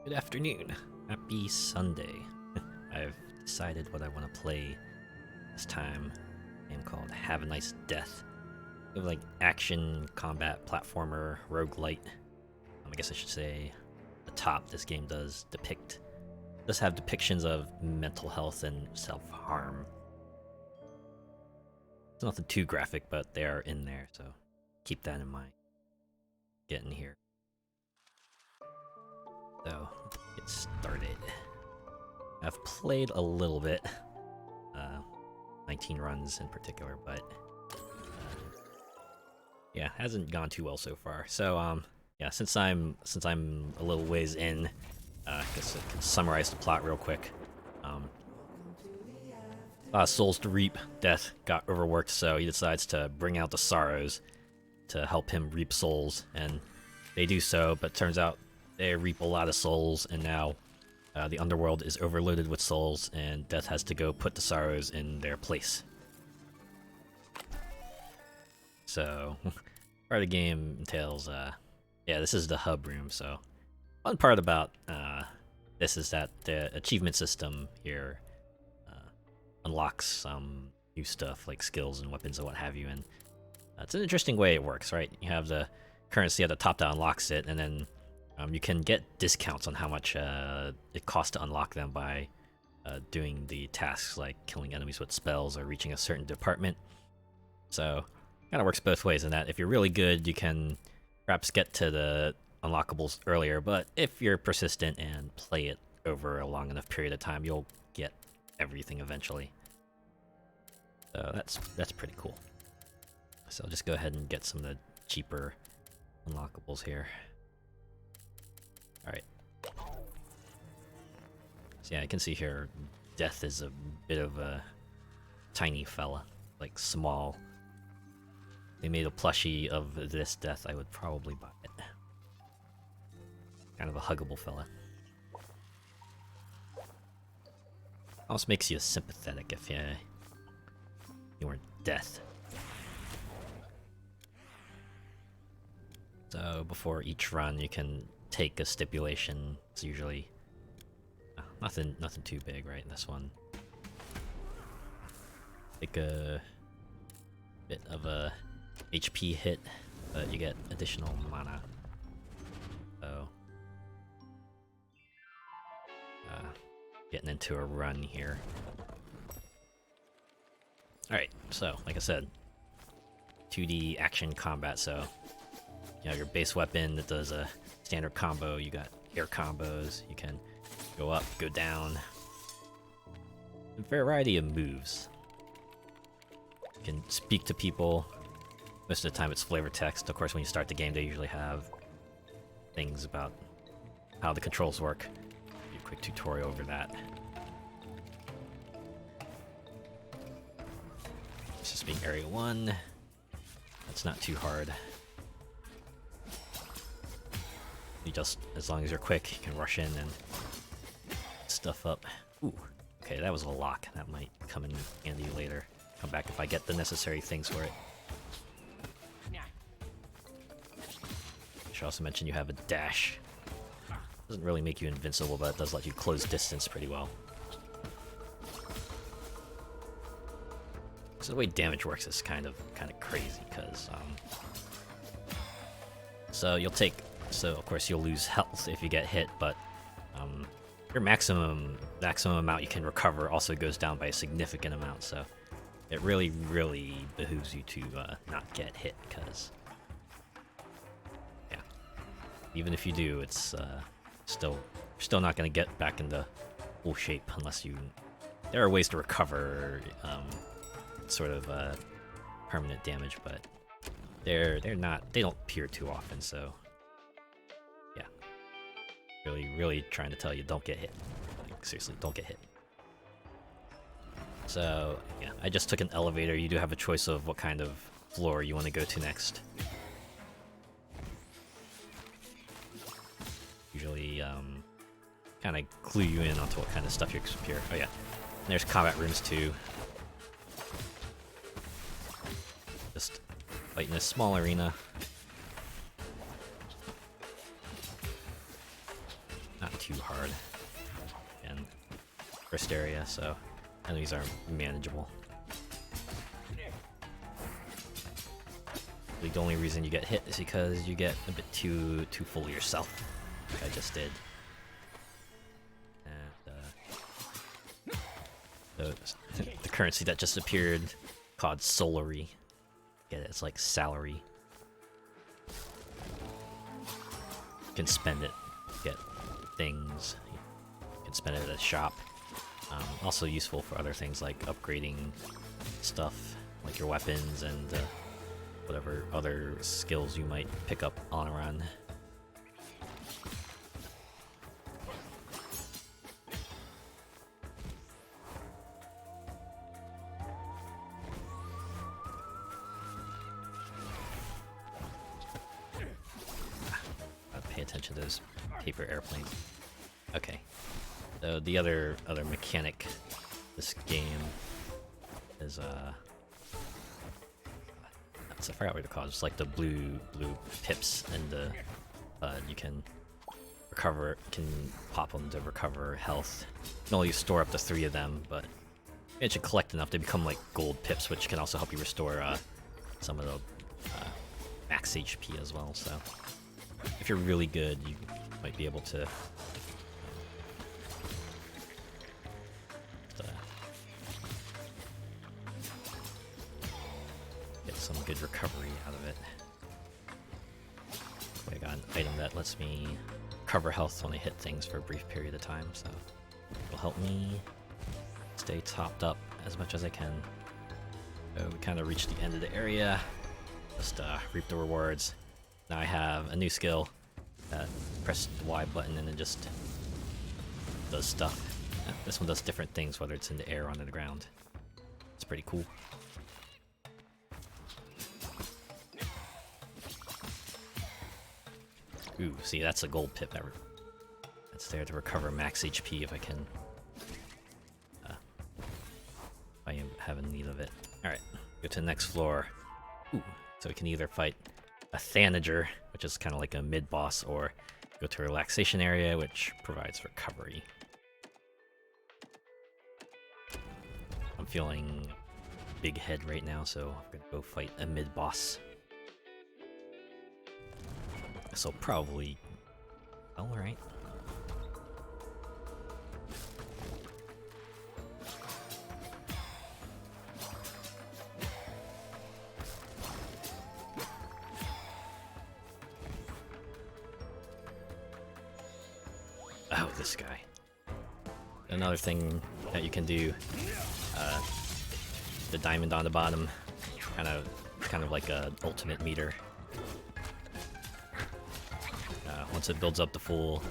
Good afternoon. Happy Sunday. I've decided what I want to play this time. A game called Have a Nice Death. Of like action, combat, platformer, roguelite. I guess I should say the top this game does have depictions of mental health and self-harm. It's nothing too graphic, but they are in there, so keep that in mind. Get in here. So, get started. I've played a little bit, 19 runs in particular, but yeah, hasn't gone too well so far. So, yeah, since I'm a little ways in, I guess I can summarize the plot real quick. Souls to reap, Death got overworked, so he decides to bring out the Sorrows to help him reap souls, and they do so, but turns out they reap a lot of souls, and now the Underworld is overloaded with souls, and Death has to go put the Sorrows in their place. So, part of the game entails, yeah, this is the hub room, so one part about this is that the achievement system here unlocks some new stuff like skills and weapons and what have you, and it's an interesting way it works, right? You have the currency at the top that unlocks it, and then you can get discounts on how much it costs to unlock them by doing the tasks like killing enemies with spells or reaching a certain department. So, kind of works both ways in that if you're really good, you can perhaps get to the unlockables earlier, but if you're persistent and play it over a long enough period of time, you'll get everything eventually. So that's pretty cool. So I'll just go ahead and get some of the cheaper unlockables here. Alright. So yeah, I can see here Death is a bit of a tiny fella, like small. They made a plushie of this Death, I would probably buy it. Kind of a huggable fella. Almost makes you sympathetic if you weren't Death. So before each run, you can take a stipulation. It's usually nothing too big, right? This one, take a bit of a HP hit, but you get additional mana. So, getting into a run here. Alright, so, like I said, 2D action combat, so you have your base weapon that does a standard combo, you got air combos, you can go up, go down. A variety of moves. You can speak to people. Most of the time it's flavor text. Of course, when you start the game, they usually have things about how the controls work. Do a quick tutorial over that. This is being Area 1. That's not too hard. You just, as long as you're quick, you can rush in and stuff up. Ooh, okay, that was a lock. That might come in handy later. Come back if I get the necessary things for it. I should also mention you have a dash. Doesn't really make you invincible, but it does let you close distance pretty well. So the way damage works is kind of crazy, because so you'll take. So of course you'll lose health if you get hit, but your maximum amount you can recover also goes down by a significant amount. So it really behooves you to not get hit, because yeah, even if you do, it's still not going to get back into full shape unless you. There are ways to recover sort of permanent damage, but they don't appear too often. So. Really trying to tell you, don't get hit. Like, seriously, don't get hit. So, yeah, I just took an elevator. You do have a choice of what kind of floor you want to go to next. Usually, kind of clue you in onto what kind of stuff you explore. Oh yeah, and there's combat rooms too. Just fight in a small arena. too hard. And first area, so enemies are manageable. The only reason you get hit is because you get a bit too full of yourself, like I just did. And the currency that just appeared, called Solary. Get it? It's like salary. You can spend it, get things. You can spend it at a shop. Also useful for other things like upgrading stuff, like your weapons and whatever other skills you might pick up on a run. Pay attention to those paper airplanes. Okay. So the other mechanic this game is I forgot what they're called. It's like the blue pips, and you can pop them to recover health. You can only store up to 3 of them, but you should collect enough to become like gold pips, which can also help you restore some of the max HP as well. So if you're really good, you might be able to get some good recovery out of it. I got an item that lets me recover health when I hit things for a brief period of time, so it'll help me stay topped up as much as I can. So we kind of reached the end of the area. Just reap the rewards. Now I have a new skill that press the Y button and it just does stuff. This one does different things, whether it's in the air or under the ground. It's pretty cool. Ooh, see, that's a gold pip. That's there to recover max HP if I can. If I have a need of it. Alright, go to the next floor. Ooh, so we can either fight a Thanager, which is kind of like a mid-boss, or go to a relaxation area, which provides recovery. I'm feeling big head right now, so I'm gonna go fight a mid-boss. So probably... alright. Oh, this guy. Another thing that you can do, the diamond on the bottom, kind of like a ultimate meter. Once it builds up to full,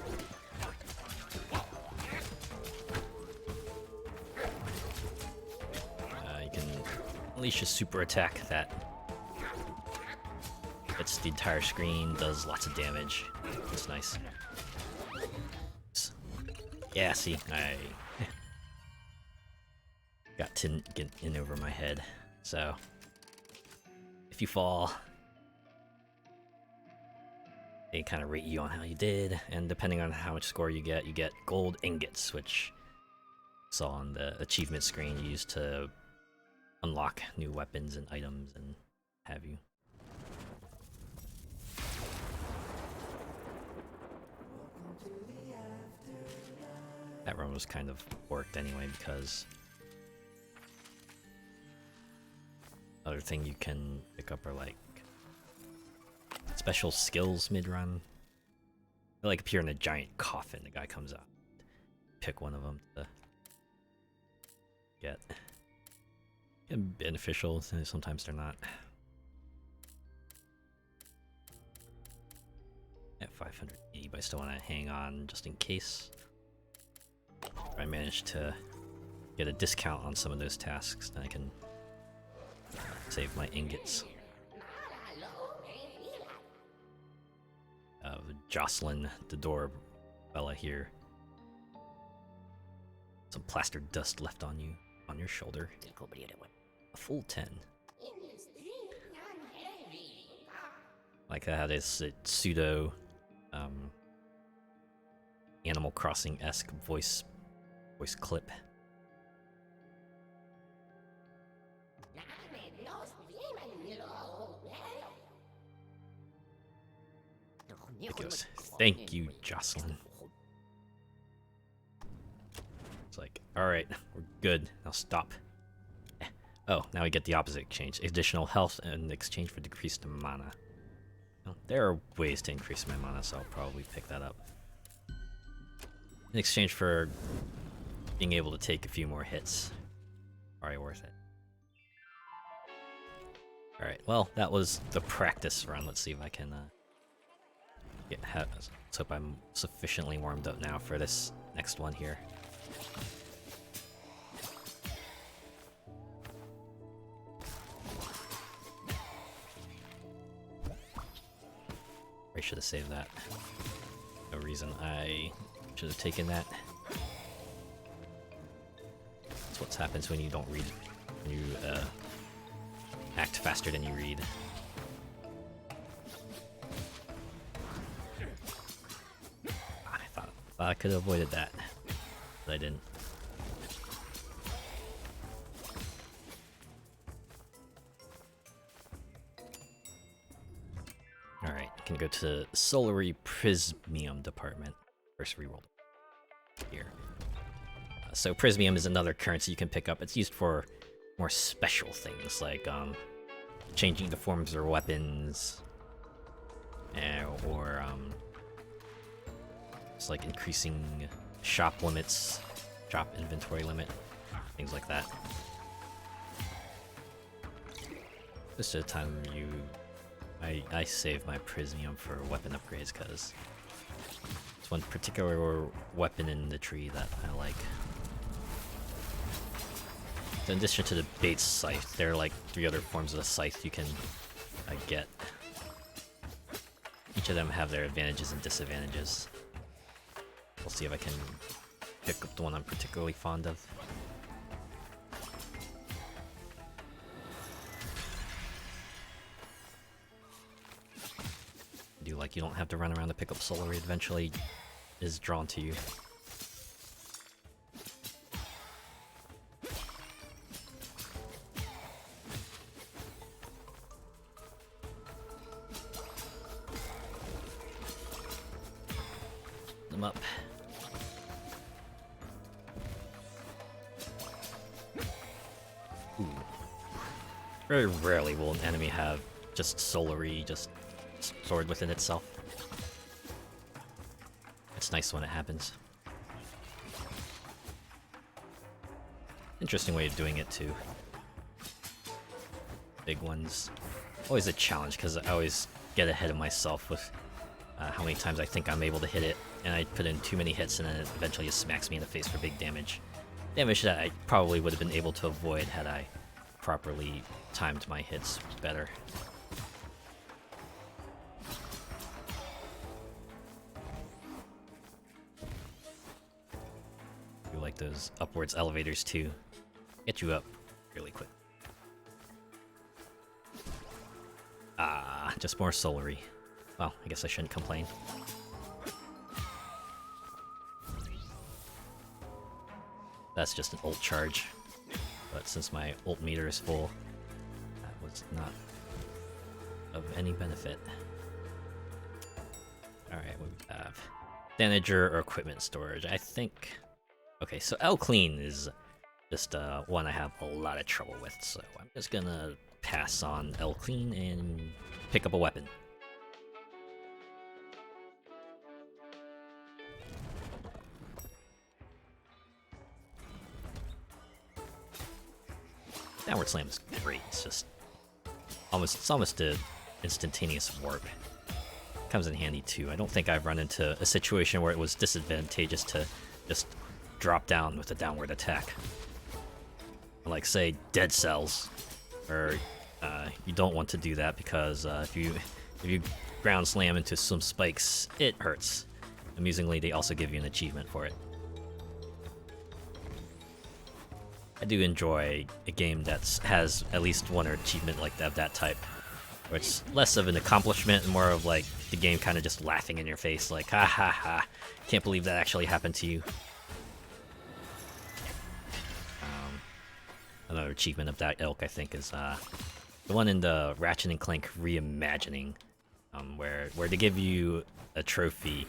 you can unleash a super attack that hits the entire screen, does lots of damage. It's nice. Yeah, see, I got to get in over my head. So, if you fall, they kind of rate you on how you did, and depending on how much score you get gold ingots, which I saw on the achievement screen you use to unlock new weapons and items and have you. That run was kind of worked anyway, because other thing you can pick up are like special skills mid-run. They like appear in a giant coffin. The guy comes out. Pick one of them to get. And beneficial, sometimes they're not. At 580, but I still want to hang on just in case. If I manage to get a discount on some of those tasks, then I can save my ingots. Jocelyn, the door fella here. Some plaster dust left on you, on your shoulder. A full 10. Like how this pseudo Animal Crossing-esque voice clip. Ridiculous. Thank you, Jocelyn. It's like, alright, we're good. Now stop. Oh, now we get the opposite exchange. Additional health in exchange for decreased mana. Well, there are ways to increase my mana, so I'll probably pick that up. In exchange for being able to take a few more hits. Probably worth it. Alright, well, that was the practice run. Let's see if I can let's hope I'm sufficiently warmed up now for this next one here. I should have saved that. No reason I should have taken that. That's what happens when you don't read. When you act faster than you read. I thought I could have avoided that, but I didn't. Alright, I can go to Solary Prismium department. First reroll here. So Prismium is another currency you can pick up. It's used for more special things, like changing the forms of weapons, or it's like increasing shop limits, shop inventory limit, things like that. Just at a time I save my Prismium for weapon upgrades because it's one particular weapon in the tree that I like. In addition to the bait scythe, there are like 3 other forms of the scythe you can get. Each of them have their advantages and disadvantages. We'll see if I can pick up the one I'm particularly fond of. You don't have to run around to pick up Solary, eventually is drawn to you. Them up. Ooh. Very rarely will an enemy have just Solary, just sword within itself. It's nice when it happens. Interesting way of doing it too. Big ones. Always a challenge because I always get ahead of myself with how many times I think I'm able to hit it, and I put in too many hits and then it eventually just smacks me in the face for big damage. Damage that I probably would have been able to avoid had I properly timed my hits better. Like those upwards elevators too. Get you up really quick. Ah, just more Solary. Well, I guess I shouldn't complain. That's just an ult charge. But since my ult meter is full, that was not of any benefit. Alright, what do we have? Damager or equipment storage. I think... Okay, so L Clean is just one I have a lot of trouble with, so I'm just gonna pass on L Clean and pick up a weapon. Downward Slam is great. It's just almost an instantaneous warp. Comes in handy too. I don't think I've run into a situation where it was disadvantageous to just drop down with a downward attack. Like say Dead Cells, or you don't want to do that because if you ground slam into some spikes, it hurts. Amusingly, they also give you an achievement for it. I do enjoy a game that has at least one achievement like that type. Where it's less of an accomplishment and more of like the game kind of just laughing in your face, like ha ha ha, can't believe that actually happened to you. Another achievement of that ilk, I think, is the one in the Ratchet and Clank reimagining, where they give you a trophy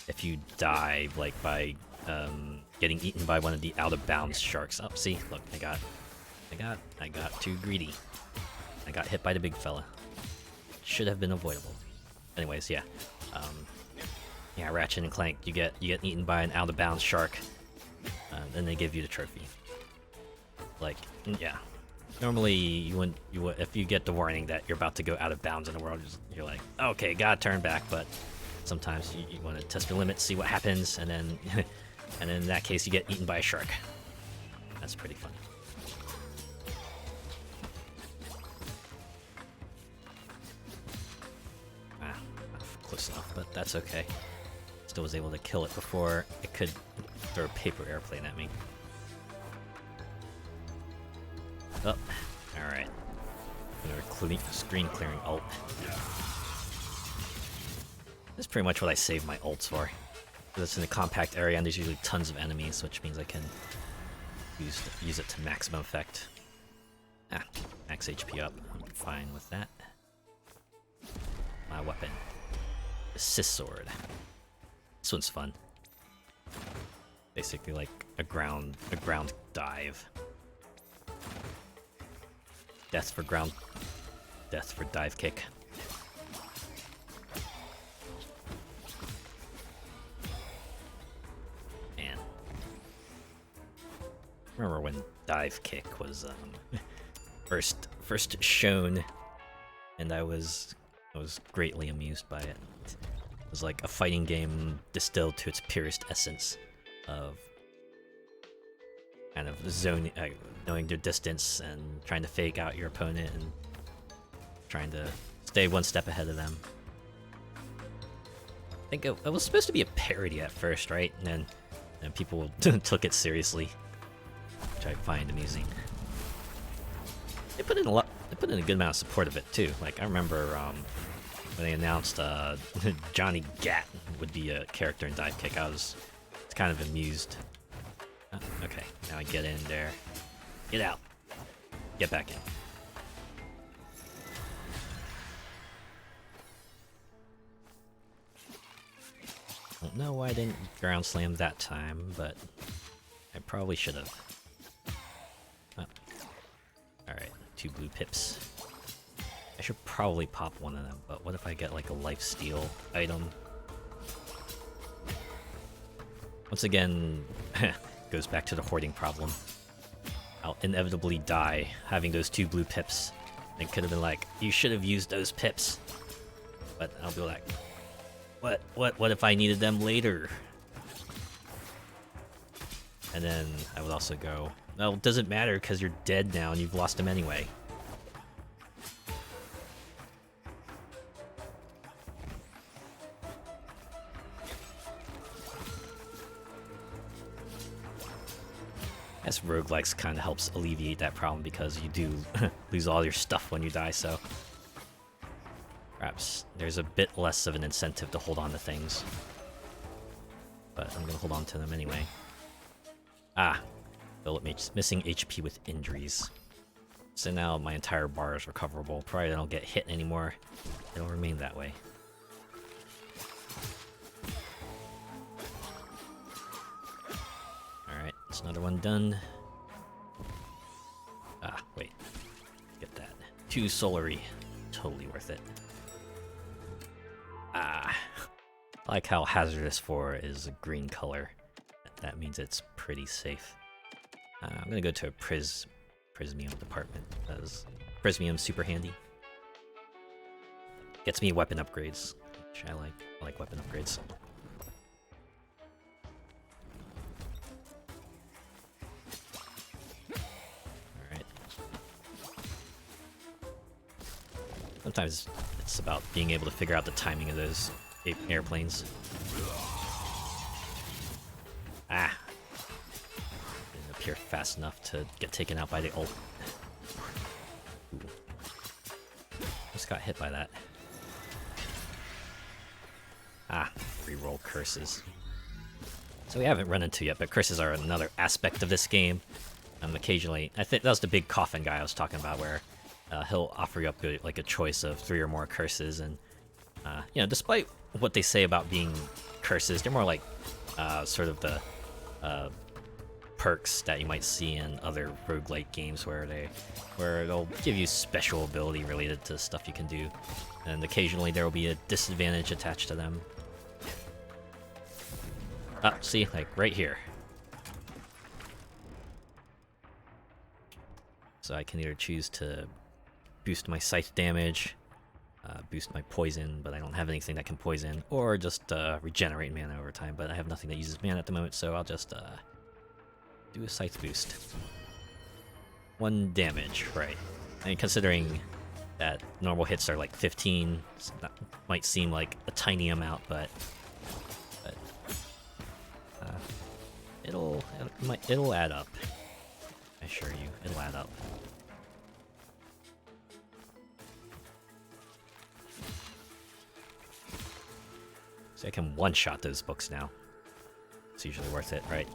if you die, like by getting eaten by one of the out of bounds sharks. Oh, see, look, I got too greedy. I got hit by the big fella. Should have been avoidable. Anyways, yeah, yeah, Ratchet and Clank, you get eaten by an out of bounds shark, then they give you the trophy. Like, yeah. Normally, you wouldn't. If you get the warning that you're about to go out of bounds in the world, you're like, okay, gotta turn back. But sometimes you want to test your limits, see what happens, and then, and then in that case, you get eaten by a shark. That's pretty funny. Ah, not close enough, but that's okay. Still was able to kill it before it could throw a paper airplane at me. Oh, alright. Another screen clearing ult. This is pretty much what I save my ults for. It's in a compact area and there's usually tons of enemies, which means I can use it to maximum effect. Ah, max HP up. I'm fine with that. My weapon. Assist sword. This one's fun. Basically like a ground dive. Death for ground. Death for dive kick. Man. Remember when dive kick was first shown, and I was greatly amused by it. It was like a fighting game distilled to its purest essence of kind of zoning, knowing their distance and trying to fake out your opponent and trying to stay one step ahead of them. I think it was supposed to be a parody at first, right? And then people took it seriously, which I find amusing. They put in a lot. They put in a good amount of support of it too. Like I remember when they announced Johnny Gat would be a character in Dive Kick. I was kind of amused. Okay, now I get in there. Get out. Get back in. Don't know why I didn't ground slam that time, but I probably should have. Oh. Alright, 2 blue pips. I should probably pop one of them, but what if I get like a lifesteal item? Once again, goes back to the hoarding problem. I'll inevitably die having those 2 blue pips. It could have been like, you should have used those pips. But I'll be like, what if I needed them later? And then I would also go, no, it doesn't matter because you're dead now and you've lost them anyway. I guess roguelikes kind of helps alleviate that problem because you do lose all your stuff when you die, so perhaps there's a bit less of an incentive to hold on to things. But I'm gonna hold on to them anyway. Ah, missing HP with injuries. So now my entire bar is recoverable. Provided I don't get hit anymore, it'll remain that way. Alright, it's another one done. Ah, wait. Get that. 2 Solary. Totally worth it. Ah. I like how Hazardous 4 is a green color. That means it's pretty safe. I'm gonna go to a Prismium department, because Prismium's super handy. Gets me weapon upgrades, which I like. I like weapon upgrades. Alright. Sometimes it's about being able to figure out the timing of those airplanes. Ah! Didn't appear fast enough to get taken out by the ult. Ooh. got hit by that. Ah, reroll curses. So we haven't run into yet, but curses are another aspect of this game. Occasionally, I think that was the big coffin guy I was talking about, where he'll offer you up like a choice of 3 or more curses, and you know, despite what they say about being curses, they're more like sort of the perks that you might see in other roguelike games, where they'll give you special ability related to stuff you can do, and occasionally there will be a disadvantage attached to them. See, like right here. So I can either choose to boost my scythe damage, boost my poison, but I don't have anything that can poison, or just regenerate mana over time, but I have nothing that uses mana at the moment, so I'll just do a scythe boost. 1 damage, right. And considering that normal hits are like 15, that might seem like a tiny amount, but it'll add up. I assure you, it'll add up. So I can one-shot those books now. It's usually worth it, right?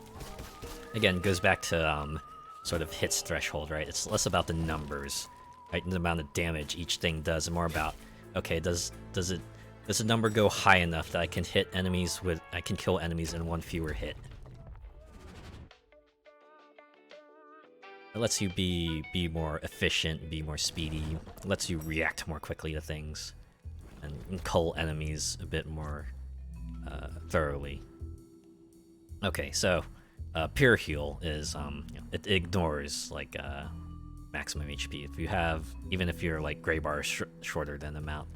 Again, goes back to sort of hits threshold, right? It's less about the numbers, right? And the amount of damage each thing does, and more about, okay, does the number go high enough that I can hit enemies with, I can kill enemies in 1 fewer hit? It lets you be more efficient, be more speedy. It lets you react more quickly to things, and cull enemies a bit more thoroughly. Okay, so pure heal is you know, it ignores like maximum HP. If you have, even if you're like gray bar shorter than the amount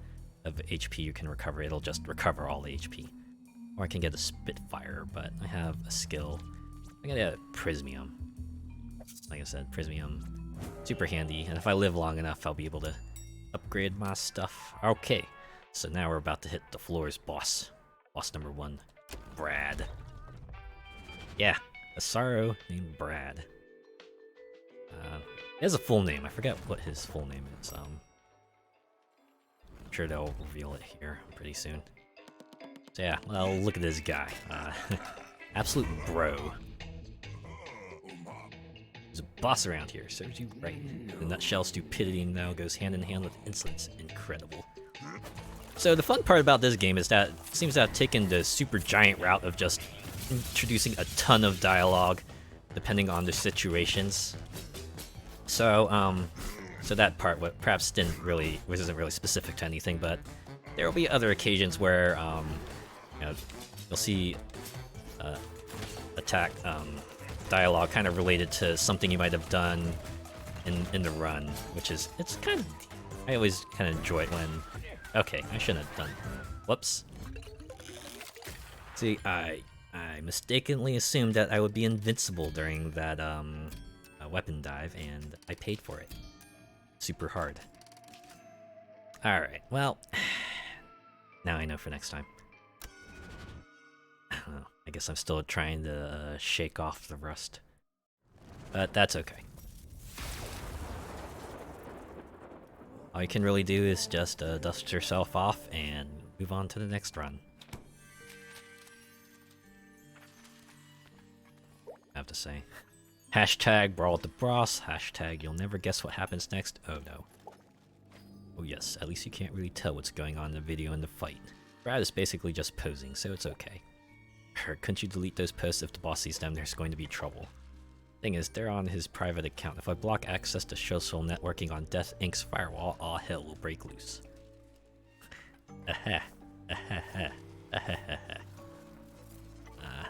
of HP you can recover, it'll just recover all the HP. Or I can get a Spitfire, but I have a skill. I'm gonna get a Prismium. Like I said, Prismium, super handy, and if I live long enough, I'll be able to upgrade my stuff. Okay, so now we're about to hit the floor's boss. Boss number 1, Brad. Yeah, a sorrow named Brad. He has a full name. I forget what his full name is. I'm sure they'll reveal it here pretty soon. So yeah, well, look at this guy. Absolute bro. There's a boss around here, serves you right. The nutshell, stupidity now goes hand in hand with insolence. Incredible. So the fun part about this game is that it seems to have taken the super giant route of just introducing a ton of dialogue, depending on the situations. So, so that part, what perhaps wasn't really specific to anything, but there will be other occasions where, you know, you'll see attack dialogue kind of related to something you might have done in the run, which is, it's kind of, I always kind of enjoy it when, okay, I shouldn't have done, whoops. See, I mistakenly assumed that I would be invincible during that weapon dive, and I paid for it. Super hard. Alright, well, now I know for next time. I guess I'm still trying to shake off the rust, but that's okay. All you can really do is just dust yourself off and move on to the next run. I have to say. Hashtag brawl with the bros, hashtag you'll never guess what happens next. Oh no. Oh yes, at least you can't really tell what's going on in the video in the fight. Brad is basically just posing, so it's okay. Couldn't you delete those posts? If the boss sees them, there's going to be trouble. Thing is, they're on his private account. If I block access to social networking on Death Inc.'s firewall, all hell will break loose.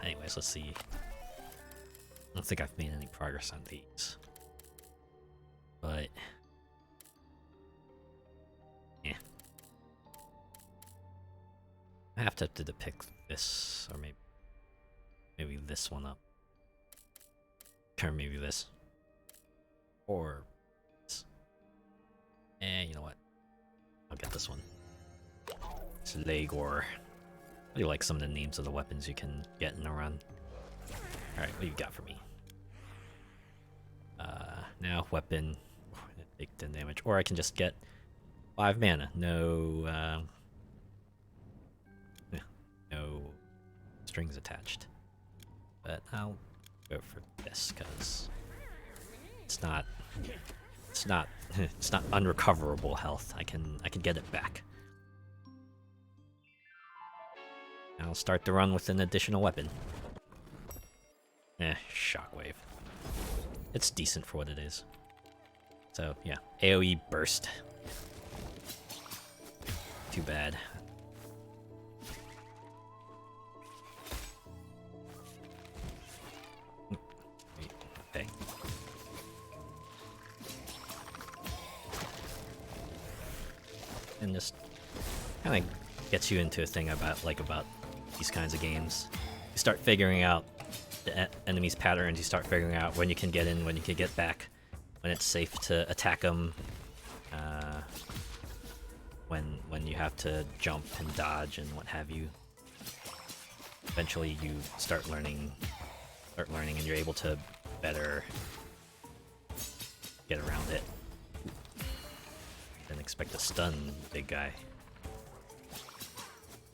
Anyways, let's see. I don't think I've made any progress on these. But yeah. I have to depict this, or maybe this one up. Or maybe this. Or this. And you know what? I'll get this one. It's Legor. I do like some of the names of the weapons you can get in a run. Alright, what you got for me? Now weapon. Take 10 damage. Or I can just get 5 mana, no, no strings attached. But I'll go for this because it's not it's not unrecoverable health. I can get it back. I'll start the run with an additional weapon. Shockwave. It's decent for what it is. So yeah, AoE burst. Too bad. Okay. And just kind of gets you into a thing about these kinds of games. You start figuring out the enemy's patterns. You start figuring out when you can get in, when you can get back, when it's safe to attack them, when you have to jump and dodge and what have you. Eventually, you start learning, and you're able to better get around it. Didn't expect to stun big guy.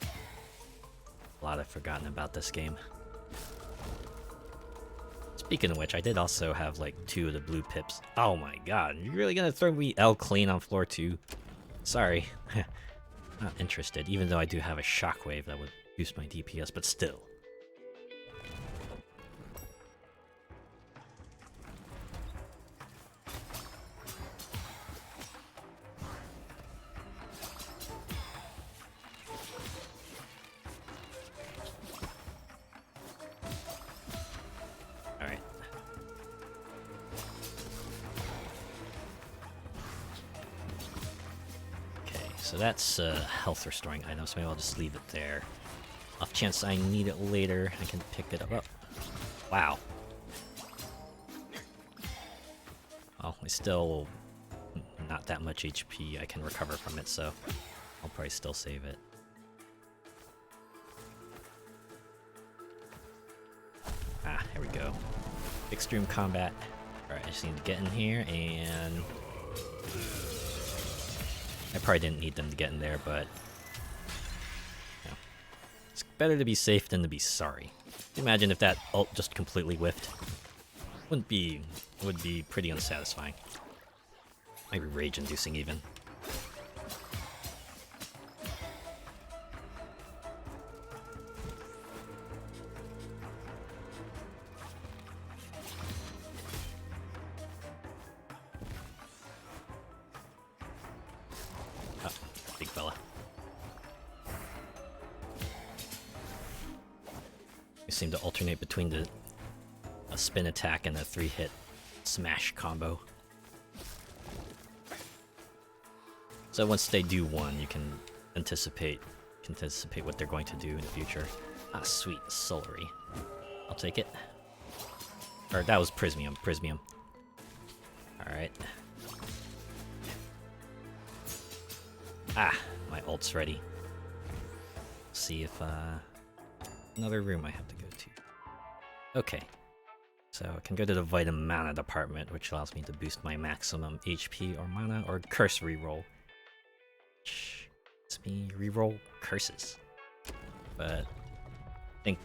A lot I've forgotten about this game. Speaking of which, I did also have like 2 of the blue pips. Oh my god, you're really gonna throw me L clean on floor 2? Sorry. Not interested, even though I do have a shockwave that would boost my DPS, but still. Alright. Okay, so that's a health restoring item, so maybe I'll just leave it there. Off chance I need it later, I can pick it up. Wow. Oh, it's still not that much HP I can recover from it, so I'll probably still save it. Ah, here we go. Extreme combat. Alright, I just need to get in here, and I probably didn't need them to get in there, but you know, it's better to be safe than to be sorry. Imagine if that ult just completely whiffed. Would be pretty unsatisfying. Maybe rage-inducing even. Oh, big fella. You seem to alternate between a spin attack and a 3-hit smash combo. So once they do one, you can anticipate what they're going to do in the future. Ah, sweet Soulary. I'll take it. Or that was Prismium. Alright. Ah, my ult's ready. See if another room I have to go to. Okay. So I can go to the Vitamin Mana department, which allows me to boost my maximum HP or mana or curse reroll. Which lets me reroll curses. But I think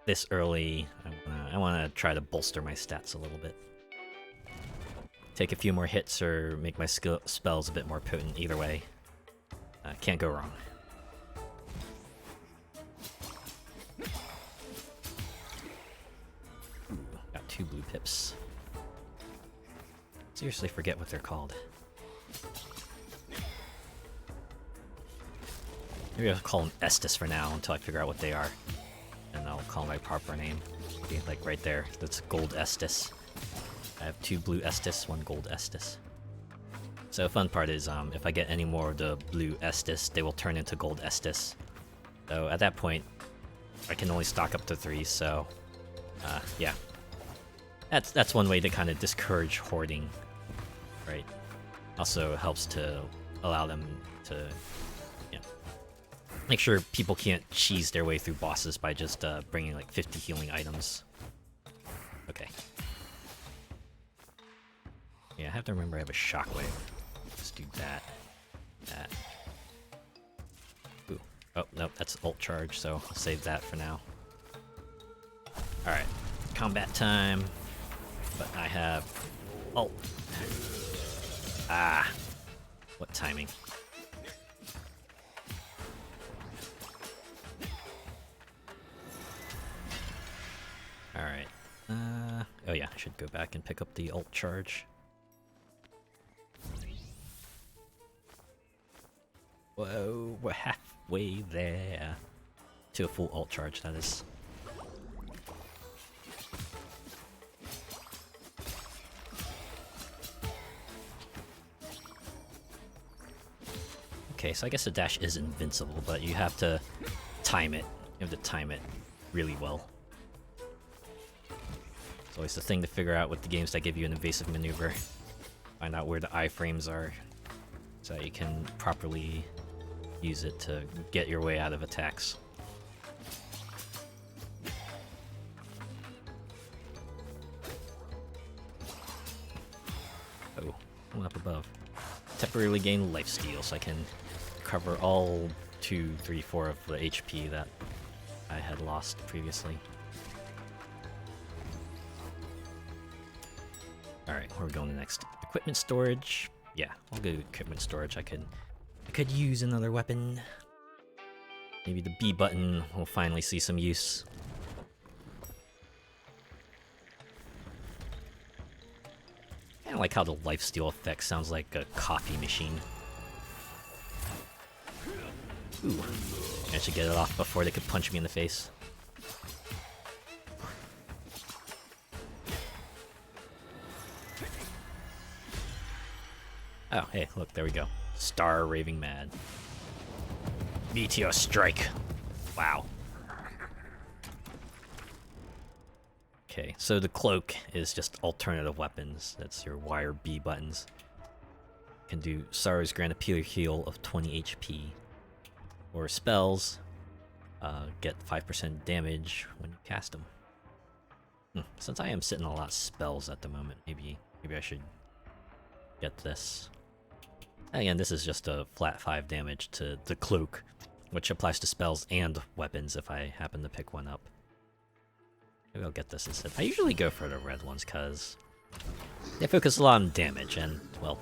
this early, I want to try to bolster my stats a little bit. Take a few more hits or make my spells a bit more potent. Either way, can't go wrong. Got 2 blue pips. Seriously forget what they're called. Maybe I'll call them Estus for now until I figure out what they are. And I'll call my proper name. Be like right there. That's gold Estus. I have 2 blue Estus, 1 gold Estus. So the fun part is if I get any more of the blue Estus, they will turn into gold Estus. So at that point, I can only stock up to 3, so yeah. That's one way to kind of discourage hoarding, right? Also helps to allow them to, you know, make sure people can't cheese their way through bosses by just bringing like 50 healing items. Okay. Yeah, I have to remember I have a shockwave. Let's do that. that. Ooh. Oh, nope, that's ult charge, so I'll save that for now. Alright, combat time. But I have ult. Ah, what timing. Alright. Oh yeah, I should go back and pick up the ult charge. Whoa, we're halfway there. To a full ult charge, that is. Okay, so I guess the dash is invincible, but you have to time it. You have to time it really well. It's always the thing to figure out with the games that give you an evasive maneuver. Find out where the iframes are, so that you can properly use it to get your way out of attacks. Oh, one up above. Temporarily gain lifesteal, so I can cover all 2, 3, 4 of the HP that I had lost previously. Alright, where are we going next? Equipment storage. Yeah, I'll go to equipment storage. I could use another weapon. Maybe the B button will finally see some use. I like how the lifesteal effect sounds like a coffee machine. Ooh, I should get it off before they could punch me in the face. Oh, hey, look, there we go. Star Raving Mad. Meteor Strike. Wow. Okay, so the cloak is just alternative weapons. That's your wire B buttons. Can do Sorrow's Grand Appeal heal of 20 HP. Or spells, get 5% damage when you cast them. Since I am sitting on a lot of spells at the moment, maybe I should get this. And again, this is just a flat 5 damage to the cloak, which applies to spells and weapons if I happen to pick one up. Maybe I'll get this instead. I usually go for the red ones because they focus a lot on damage, and, well,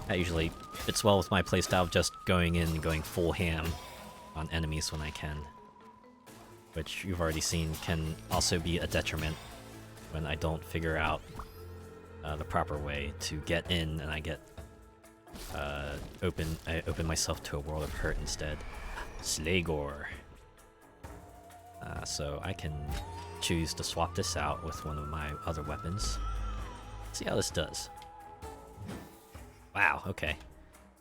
that usually fits well with my playstyle of just going in and going full ham on enemies when I can. Which you've already seen can also be a detriment when I don't figure out the proper way to get in and I get I open myself to a world of hurt instead. Slegor. So I can choose to swap this out with one of my other weapons. See how this does. Wow, okay.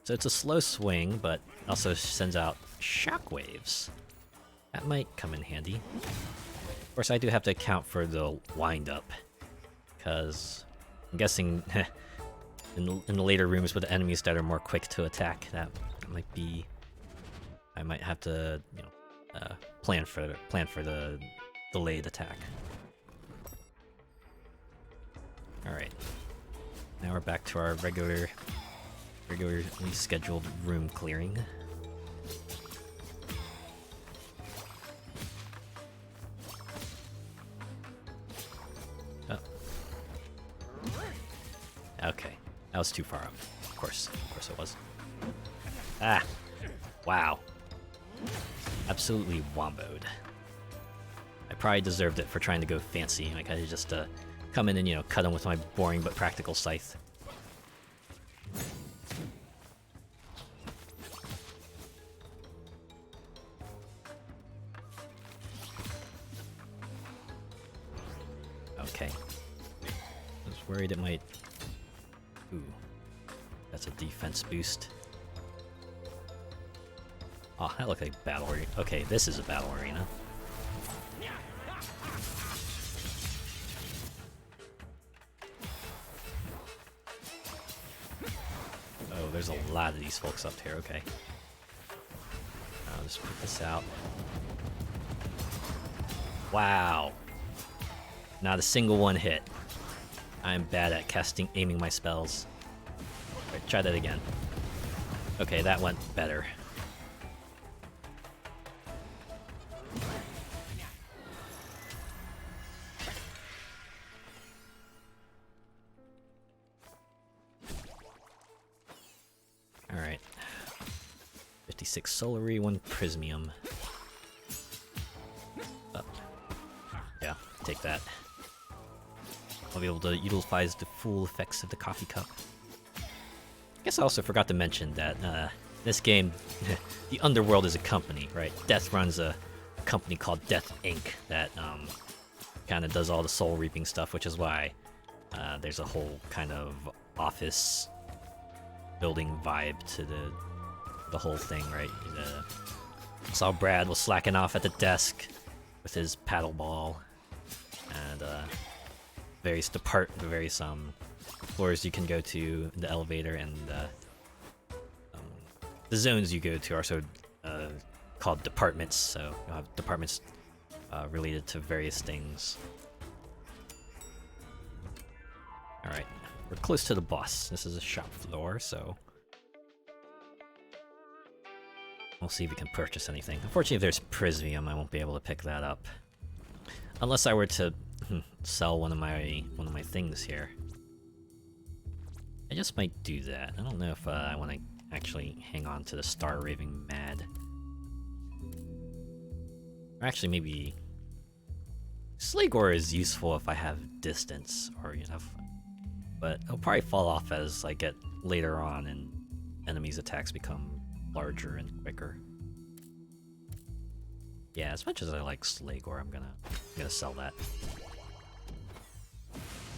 So it's a slow swing, but also sends out shockwaves. That might come in handy. Of course, I do have to account for the wind-up, because I'm guessing in the later rooms with the enemies that are more quick to attack, that might be... I might have to, you know, plan for the delayed attack. Alright. Now we're back to our regularly scheduled room clearing. Oh. Okay, that was too far up. Of course it was. Ah! Wow. Absolutely womboed. I probably deserved it for trying to go fancy. Like, I just come in and, you know, cut him with my boring but practical scythe. Okay. I was worried it might... Ooh. That's a defense boost. Oh, that looked like battle arena. Okay, this is a battle arena. Oh, there's a lot of these folks up here, okay. I'll just put this out. Wow. Not a single one hit. I'm bad at aiming my spells. Alright, try that again. Okay, that went better. Alright. 56 solary, 1 prismium. Up. Yeah, take that. I'll be able to utilize the full effects of the coffee cup. I guess I also forgot to mention that this game, the Underworld is a company, right? Death runs a company called Death Inc. that kind of does all the soul reaping stuff, which is why there's a whole kind of office building vibe to the whole thing, right? Saw Brad was slacking off at the desk with his paddle ball, and various floors you can go to in the elevator, and the zones you go to are also called departments, so you'll have departments related to various things. Alright, we're close to the boss. This is a shop floor, so we'll see if we can purchase anything. Unfortunately, if there's prismium, I won't be able to pick that up. Unless I were to sell one of my things here. I just might do that. I don't know if I want to actually hang on to the Star Raving Mad. Or actually, maybe Sligor is useful if I have distance or enough, but it'll probably fall off as I get later on and enemies' attacks become larger and quicker. Yeah, as much as I like Sligor, I'm gonna sell that.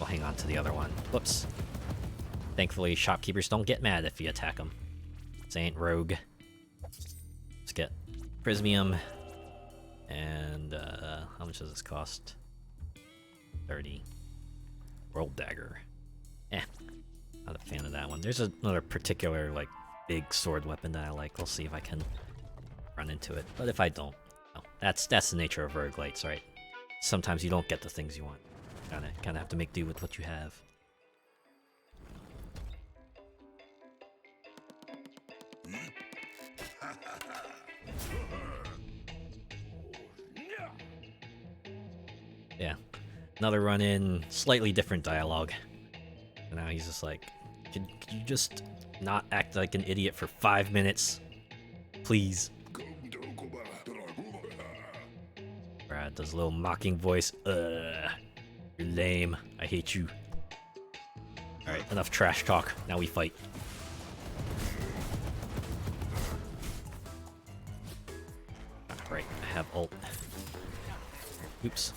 I'll hang on to the other one. Whoops. Thankfully, shopkeepers don't get mad if you attack them. This ain't rogue. Let's get prismium. And how much does this cost? 30. World dagger. Not a fan of that one. There's another particular like big sword weapon that I like. We'll see if I can run into it. But if I don't, no. That's the nature of roguelites, right? Sometimes you don't get the things you want. Kinda have to make do with what you have. Yeah, another run in, slightly different dialogue. And now he's just like, could you just not act like an idiot for 5 minutes? Please. Brad does a little mocking voice. You're lame. I hate you. Alright, enough trash talk. Now we fight. Alright, I have ult. Oops.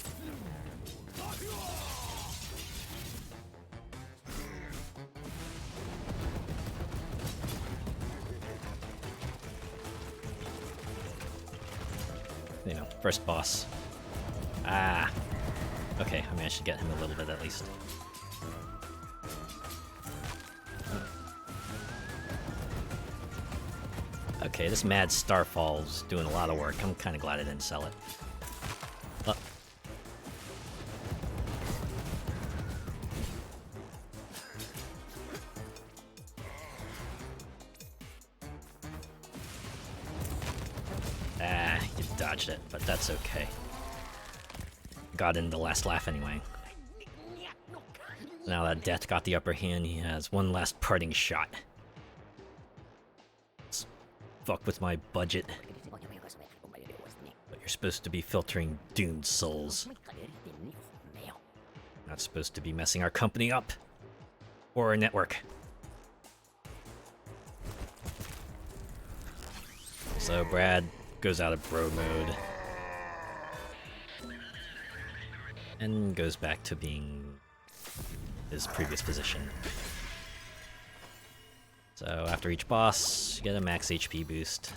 You know, first boss. Ah. Okay, I managed to get him a little bit at least. Okay, this Mad Starfall's doing a lot of work. I'm kind of glad I didn't sell it. Oh. Ah, you dodged it, but that's okay. Got in the last laugh anyway. Now that Death got the upper hand, he has one last parting shot. Let's fuck with my budget. But you're supposed to be filtering doomed souls. Not supposed to be messing our company up. Or our network. So Brad goes out of bro mode. And goes back to being his previous position. So after each boss, you get a max HP boost.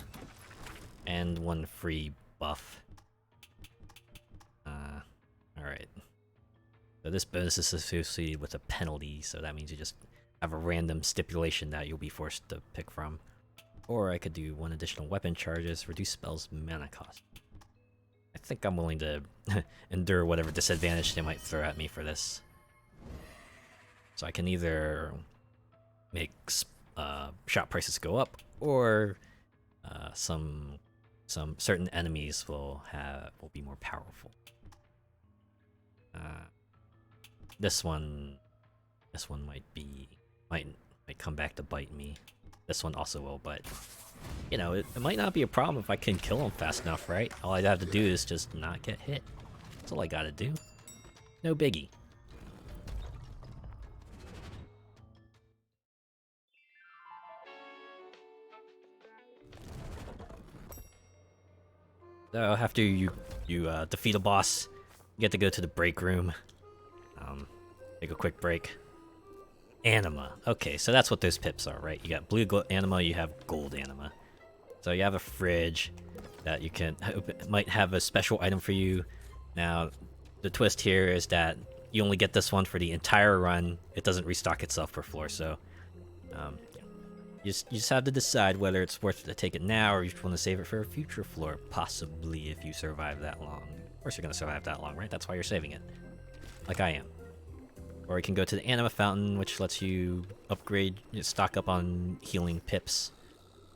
And one free buff. Alright. So this bonus is associated with a penalty, so that means you just have a random stipulation that you'll be forced to pick from. Or I could do 1 additional weapon charges, reduce spells mana cost. I think I'm willing to endure whatever disadvantage they might throw at me for this. So I can either make shop prices go up, or some certain enemies will be more powerful. This one might come back to bite me. This one also will, but you know, it might not be a problem if I can kill him fast enough, right? All I have to do is just not get hit. That's all I gotta do. No biggie. So after you defeat a boss, you get to go to the break room. Take a quick break. Anima. Okay, so that's what those pips are, right? You got blue anima, you have gold anima. So you have a fridge that you can might have a special item for you. Now, the twist here is that you only get this one for the entire run. It doesn't restock itself per floor, so you just have to decide whether it's worth it to take it now or you just want to save it for a future floor, possibly if you survive that long. Of course you're going to survive that long, right? That's why you're saving it, like I am. Or you can go to the Anima Fountain, which lets you upgrade, stock up on healing pips.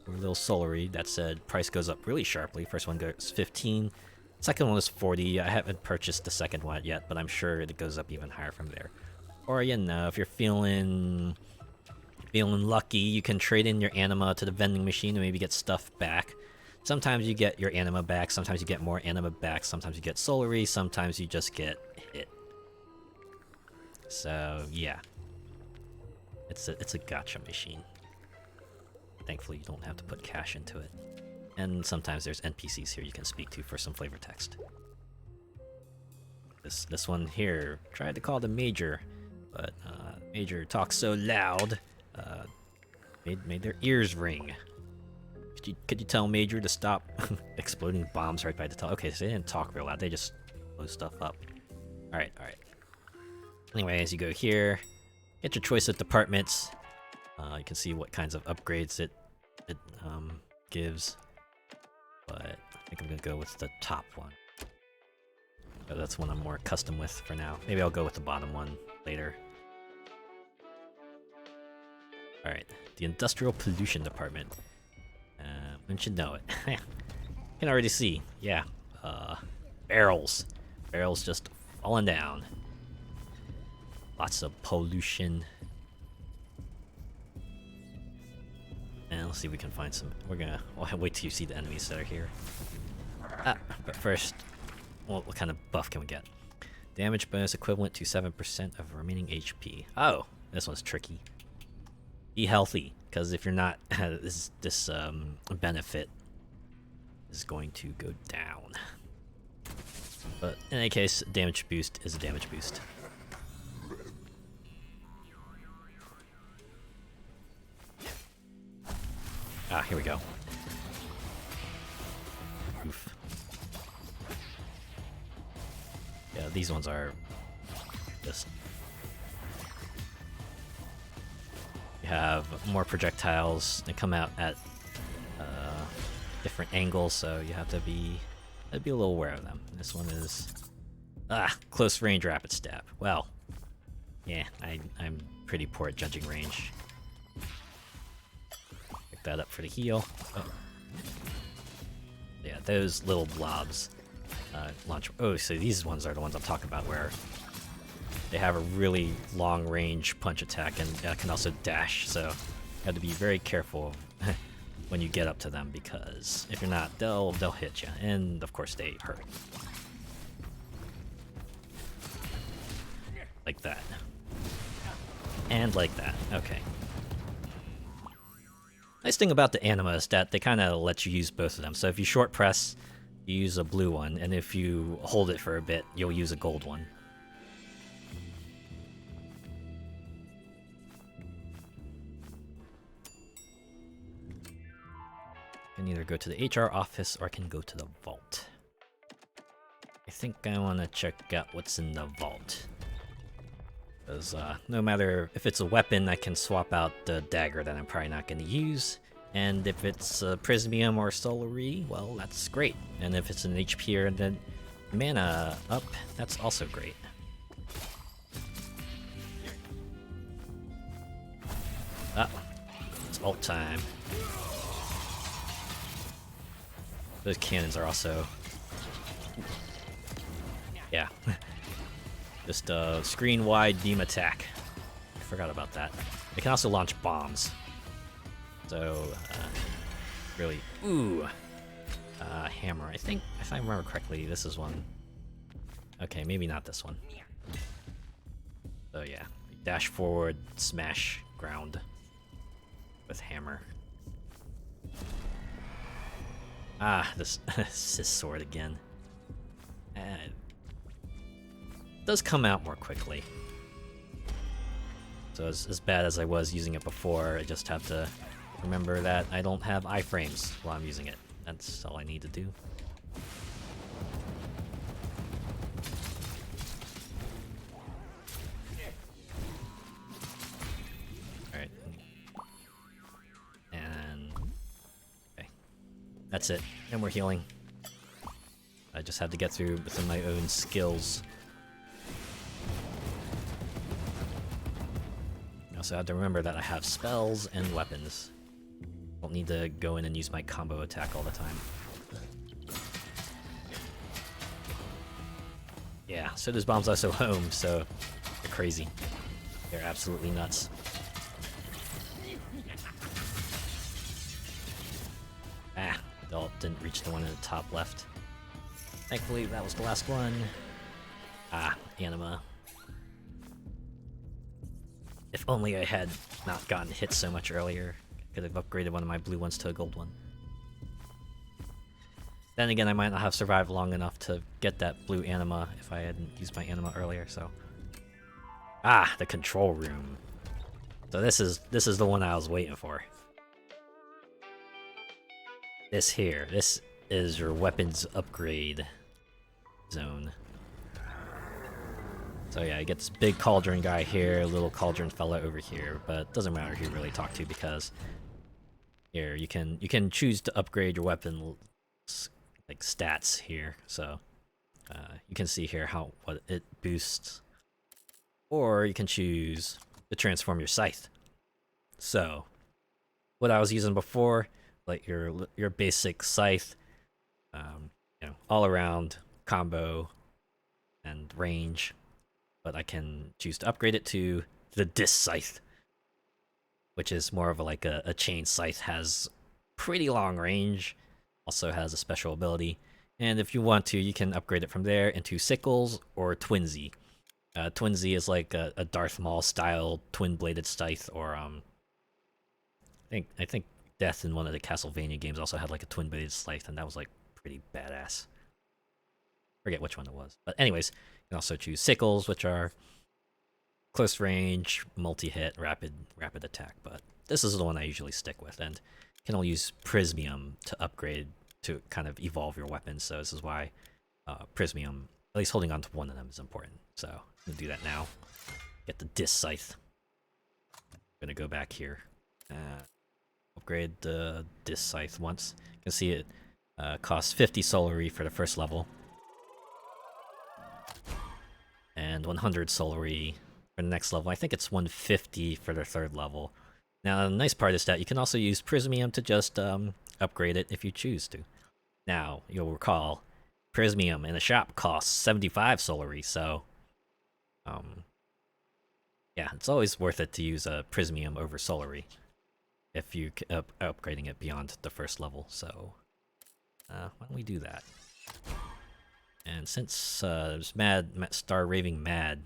Or a little Solary. That said, price goes up really sharply. First one goes 15. Second one was 40. I haven't purchased the second one yet, but I'm sure it goes up even higher from there. Or, you know, if you're feeling lucky, you can trade in your Anima to the vending machine and maybe get stuff back. Sometimes you get your Anima back, sometimes you get more Anima back, sometimes you get Solary, sometimes you just get hit. So yeah, it's a gacha machine. Thankfully, you don't have to put cash into it. And sometimes there's NPCs here you can speak to for some flavor text. This one here tried to call the Major, but Major talks so loud, made their ears ring. Could you tell Major to stop exploding bombs right by the top? Okay, so they didn't talk real loud. They just blow stuff up. All right. Anyway, as you go here, get your choice of departments. You can see what kinds of upgrades it gives. But I think I'm gonna go with the top one. But that's one I'm more accustomed with for now. Maybe I'll go with the bottom one later. Alright, the Industrial Pollution Department. Wouldn't you know it? You can already see, yeah. Barrels. Barrels just falling down. Lots of pollution. And let's see if we can find some. We'll wait till you see the enemies that are here. But first, what kind of buff can we get? Damage bonus equivalent to 7% of remaining HP. Oh, this one's tricky. Be healthy, because if you're not, this benefit is going to go down. But in any case, damage boost is a damage boost. Here we go. Oof. Yeah, these ones are just... You have more projectiles. They come out at different angles, so you have to be a little aware of them. This one is close range rapid stab. Well, yeah, I'm pretty poor at judging range. Pick that up for the heal. Oh. Yeah, those little blobs launch. Oh, so these ones are the ones I'm talking about, where they have a really long range punch attack and can also dash, so you have to be very careful when you get up to them, because if you're not, they'll hit you, and of course they hurt. Like that. And like that. Okay. Nice thing about the Anima is that they kind of let you use both of them. So if you short press, you use a blue one, and if you hold it for a bit, you'll use a gold one. I can either go to the HR office or I can go to the vault. I think I want to check out what's in the vault. Because no matter if it's a weapon, I can swap out the dagger that I'm probably not going to use. And if it's a Prismium or Solary, well, that's great. And if it's an HP or the mana up, that's also great. Ult time. Those cannons are also... Yeah. Just a screen-wide beam attack. I forgot about that. They can also launch bombs. So, really... Ooh! Hammer. I think, if I remember correctly, this is one. Okay, maybe not this one. So yeah. Dash forward, smash ground. With hammer. Ah, this Sis sword again. It does come out more quickly. So as bad as I was using it before, I just have to remember that I don't have iframes while I'm using it. That's all I need to do. Alright. And... okay. That's it. And we're healing. I just have to get through within my own skills. I also have to remember that I have spells and weapons. Don't need to go in and use my combo attack all the time. Yeah, so this bomb's also home, so they're crazy. They're absolutely nuts. Ah, the ult didn't reach the one in the top left. Thankfully, that was the last one. Ah, anima. If only I had not gotten hit so much earlier. Could have upgraded one of my blue ones to a gold one. Then again, I might not have survived long enough to get that blue anima if I hadn't used my anima earlier, so... Ah, the control room. So this is the one I was waiting for. This here. This is your weapons upgrade zone. So yeah, you get this big cauldron guy here, a little cauldron fella over here, but it doesn't matter who you really talk to because here you can choose to upgrade your weapon like stats here. So you can see here what it boosts, or you can choose to transform your scythe. So what I was using before, like your basic scythe, you know, all around combo and range. But I can choose to upgrade it to the disc scythe, which is more of a chain scythe, has pretty long range, also has a special ability, and if you want to, you can upgrade it from there into sickles or twinsy. Twinsy is like a Darth Maul style twin-bladed scythe, or I think Death in one of the Castlevania games also had like a twin-bladed scythe, and that was like pretty badass. Forget which one it was, but anyways, you can also choose sickles, which are close range, multi-hit, rapid attack. But this is the one I usually stick with, and you can only use Prismium to upgrade to kind of evolve your weapons. So this is why Prismium, at least holding on to one of them, is important. So I'm gonna do that now. Get the disc scythe. I'm gonna go back here. Upgrade the disc scythe once. You can see it costs 50 Solary for the first level. And 100 Solary for the next level. I think it's 150 for the third level. Now, the nice part is that you can also use Prismium to just upgrade it if you choose to. Now, you'll recall, Prismium in the shop costs 75 Solary, so... yeah, it's always worth it to use Prismium over Solary if you upgrading it beyond the first level, so... why don't we do that? And since this Star Raving Mad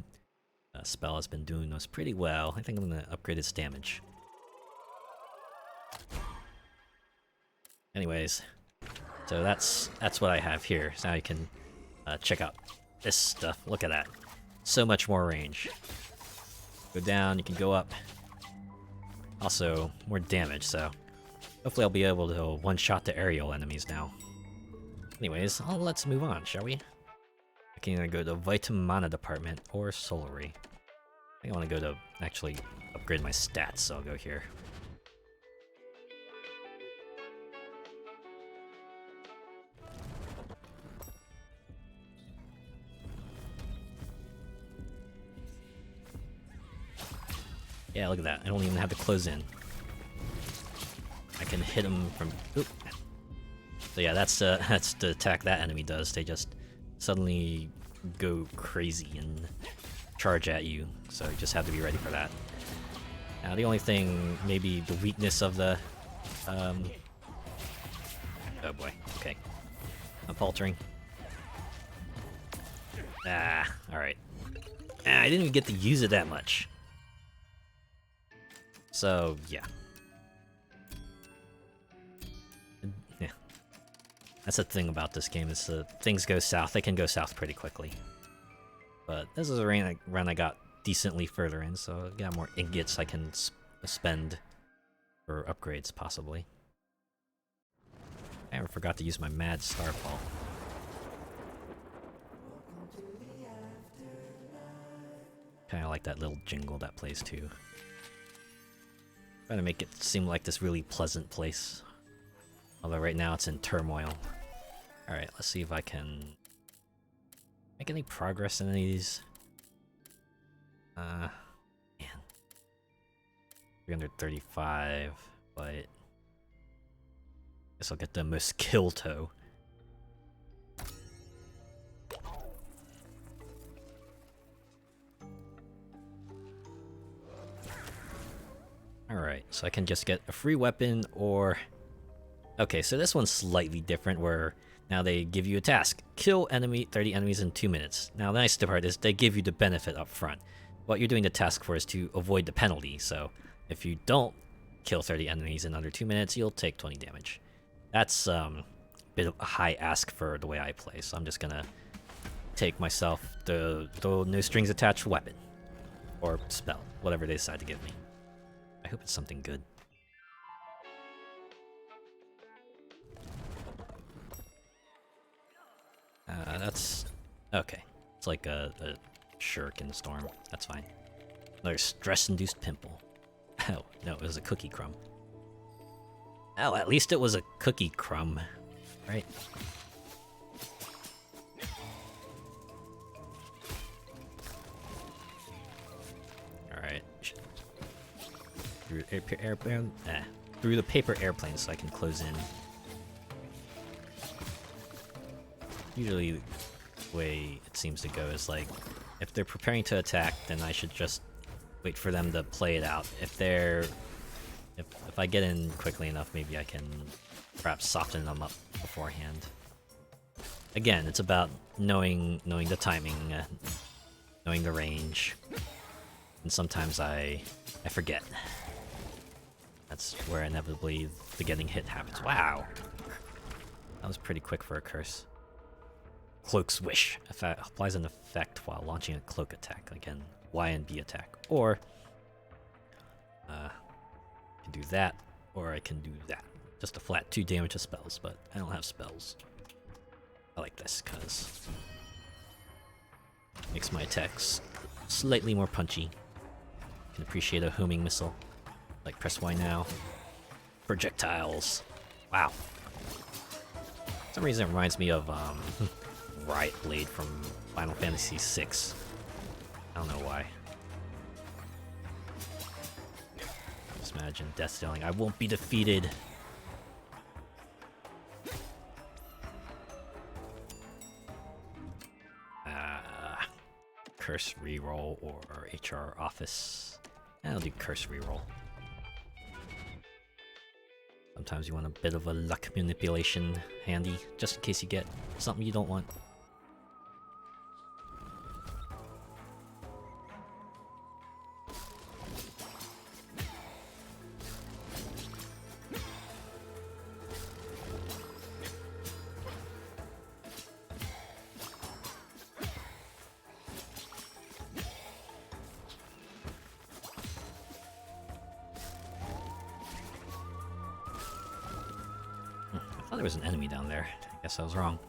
spell has been doing us pretty well, I think I'm gonna upgrade its damage. Anyways, so that's what I have here. So now you can check out this stuff. Look at that, so much more range. Go down, you can go up. Also, more damage. So hopefully I'll be able to one-shot the aerial enemies now. Anyways, let's move on, shall we? I can either go to Vitamana department or Solary. I think I want to go to actually upgrade my stats, so I'll go here. Yeah, look at that. I don't even have to close in. hit them from. Oop. So yeah, that's the attack that enemy does. They just suddenly go crazy and charge at you. So you just have to be ready for that. Now the only thing, maybe the weakness of the. Oh boy. Okay. I'm faltering. Ah, alright. Ah, I didn't even get to use it that much. So, yeah. Yeah. That's the thing about this game, is things go south. They can go south pretty quickly. But this is a run I got decently further in, so I got more ingots I can spend for upgrades, possibly. I forgot to use my Mad Starfall. Kind of like that little jingle that plays too. Trying to make it seem like this really pleasant place. Although right now it's in turmoil. Alright, let's see if I can make any progress in these. Man. 335, but guess I'll get the Mosquito. Alright, so I can just get a free weapon or... Okay, so this one's slightly different where now they give you a task. Kill 30 enemies in 2 minutes. Now the nice part is they give you the benefit up front. What you're doing the task for is to avoid the penalty, so if you don't kill 30 enemies in under 2 minutes, you'll take 20 damage. That's a bit of a high ask for the way I play, so I'm just gonna take myself the no strings attached weapon. Or spell, whatever they decide to give me. I hope it's something good. That's... okay. It's like a shuriken storm. That's fine. Another stress-induced pimple. Oh, no, it was a cookie crumb. Oh, at least it was a cookie crumb, right? Alright. Through the paper airplane so I can close in. Usually the way it seems to go is like, if they're preparing to attack, then I should just wait for them to play it out. If I get in quickly enough, maybe I can perhaps soften them up beforehand. Again, it's about knowing the timing, knowing the range, and sometimes I forget. That's where inevitably the getting hit happens. Wow, that was pretty quick for a curse. Cloak's Wish applies an effect while launching a cloak attack. Again, Y and B attack. Or I can do that, or I can do that. Just a flat 2 damage to spells, but I don't have spells. I like this because it makes my attacks slightly more punchy. You can appreciate a homing missile, like press Y now. Projectiles. Wow. For some reason it reminds me of Riot Blade from Final Fantasy VI. I don't know why. Just imagine death dealing. I won't be defeated. Curse reroll or HR office. I'll do curse reroll. Sometimes you want a bit of a luck manipulation handy, just in case you get something you don't want. I thought there was an enemy down there. I guess I was wrong.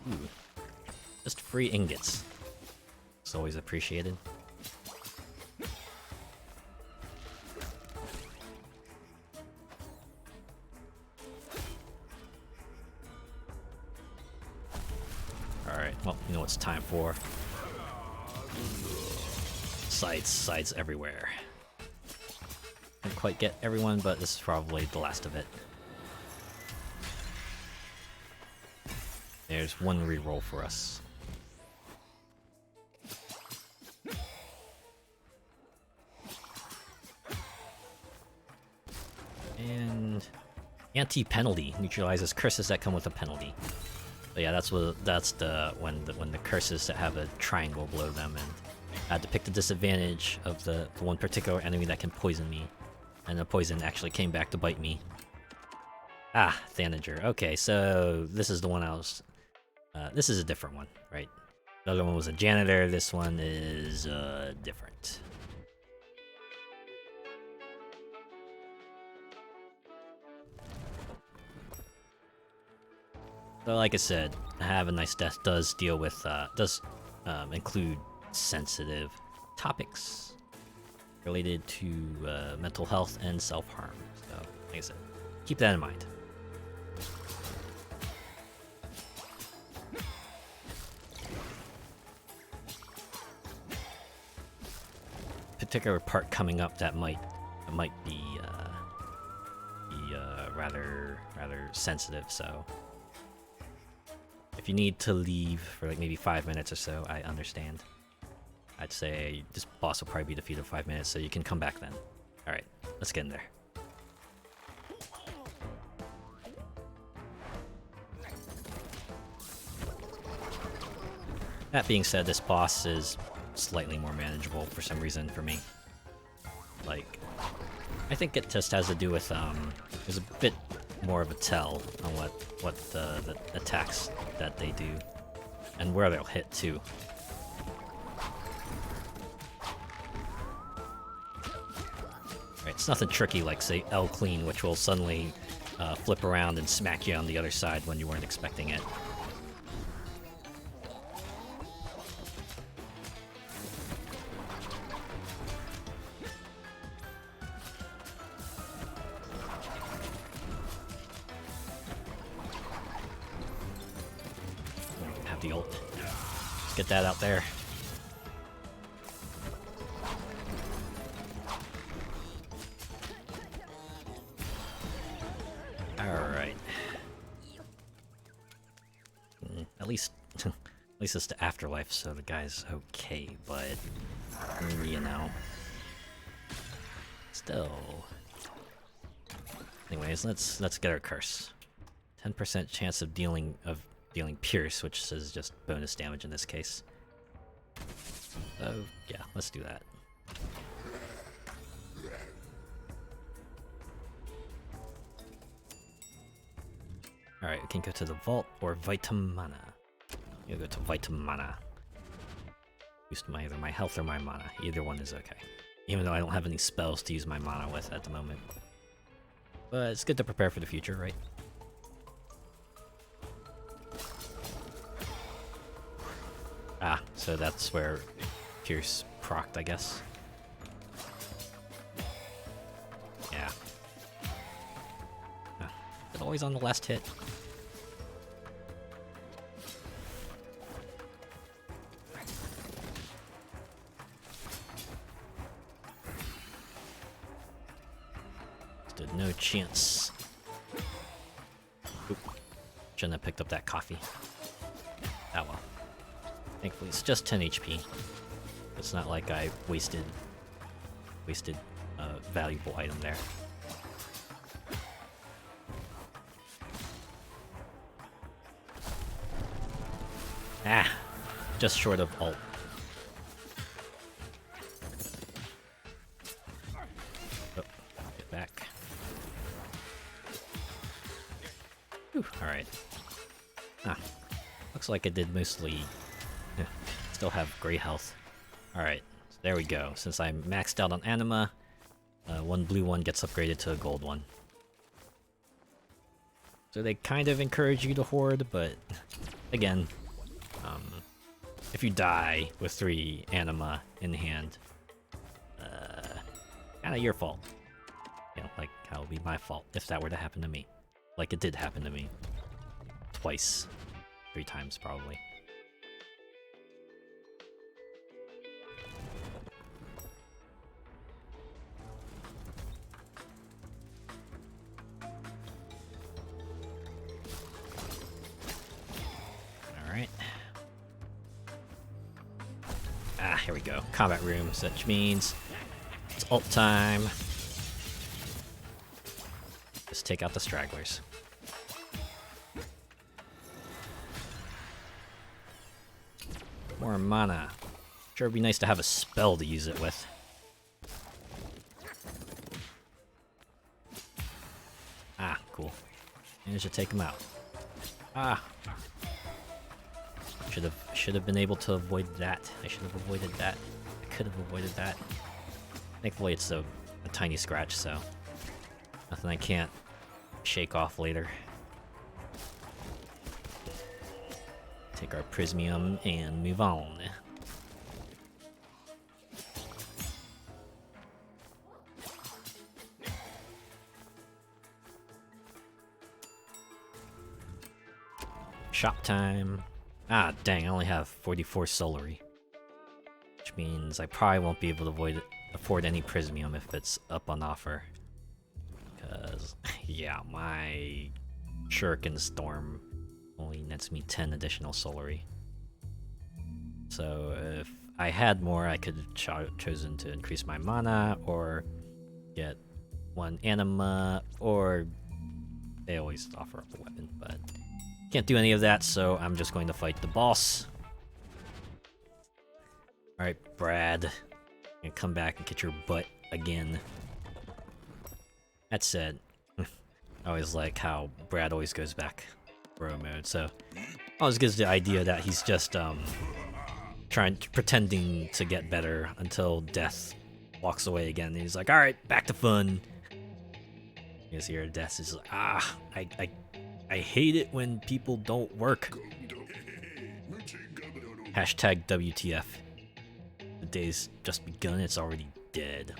Ooh. Just free ingots. It's always appreciated. Alright, well, you know what it's time for. Sides everywhere. Didn't quite get everyone, but this is probably the last of it. There's one reroll for us. And anti-penalty neutralizes curses that come with a penalty. But yeah, that's when the curses that have a triangle below them, and I had to pick the disadvantage of the one particular enemy that can poison me, and the poison actually came back to bite me. Ah, Thanager. Okay, so this is the one I was. This is a different one, right? The other one was a janitor. This one is different. So like I said, Have a Nice Death does deal with, include sensitive topics related to mental health and self-harm. So, like I said, keep that in mind. Particular part coming up that might be rather sensitive, so if you need to leave for like maybe 5 minutes or so, I understand. I'd say this boss will probably be defeated in 5 minutes, so you can come back then. Alright, let's get in there. That being said, this boss is slightly more manageable for some reason for me. Like, I think it just has to do with, there's a bit more of a tell on what the attacks that they do, and where they'll hit too. Right, it's nothing tricky like, say, L Clean, which will suddenly flip around and smack you on the other side when you weren't expecting it. The ult. Let's get that out there. Alright. At least it's the afterlife, so the guy's okay, but you know. Still. Anyways, let's get our curse. 10% chance of dealing pierce, which is just bonus damage in this case. So yeah, let's do that. Alright, we can go to the vault or Vitamana. You'll go to Vitamana. Boost either my health or my mana. Either one is okay. Even though I don't have any spells to use my mana with at the moment. But it's good to prepare for the future, right? Ah, so that's where Pierce procced, I guess. Yeah. It's always on the last hit. Stood no chance. Oop. Shouldn't have picked up that coffee. Ah well. Thankfully, it's just 10 HP. It's not like I wasted a valuable item there. Ah, just short of ult. Oh, get back. Whew, all right. Ah, looks like I did mostly. Still have great health. Alright, so there we go. Since I'm maxed out on anima, one blue one gets upgraded to a gold one. So they kind of encourage you to hoard, but again, if you die with 3 anima in hand, kinda your fault. You know, like how it would be my fault if that were to happen to me. Like it did happen to me. Twice. 3 times probably. here we go. Combat rooms, which means it's ult time. Just take out the stragglers. More mana. Sure, it'd be nice to have a spell to use it with. Ah, cool. Managed to take him out. Ah. Should have been able to avoid that. I should have avoided that. I could have avoided that. Thankfully, it's a tiny scratch, so nothing I can't shake off later. Take our Prismium and move on. Shop time. Ah, dang, I only have 44 Solary. Which means I probably won't be able to afford any Prismium if it's up on offer. Because, yeah, my Shuriken Storm only nets me 10 additional Solary. So if I had more, I could have chosen to increase my mana, or get one Anima, or they always offer up a weapon, but can't do any of that, so I'm just going to fight the boss. Alright, Brad. And come back and get your butt again. That said, I always like how Brad always goes back bro mode, so always gives the idea that he's just pretending to get better until death walks away again. And he's like, alright, back to fun. You guys hear death is like, I hate it when people don't work. Hashtag WTF. The day's just begun, it's already dead.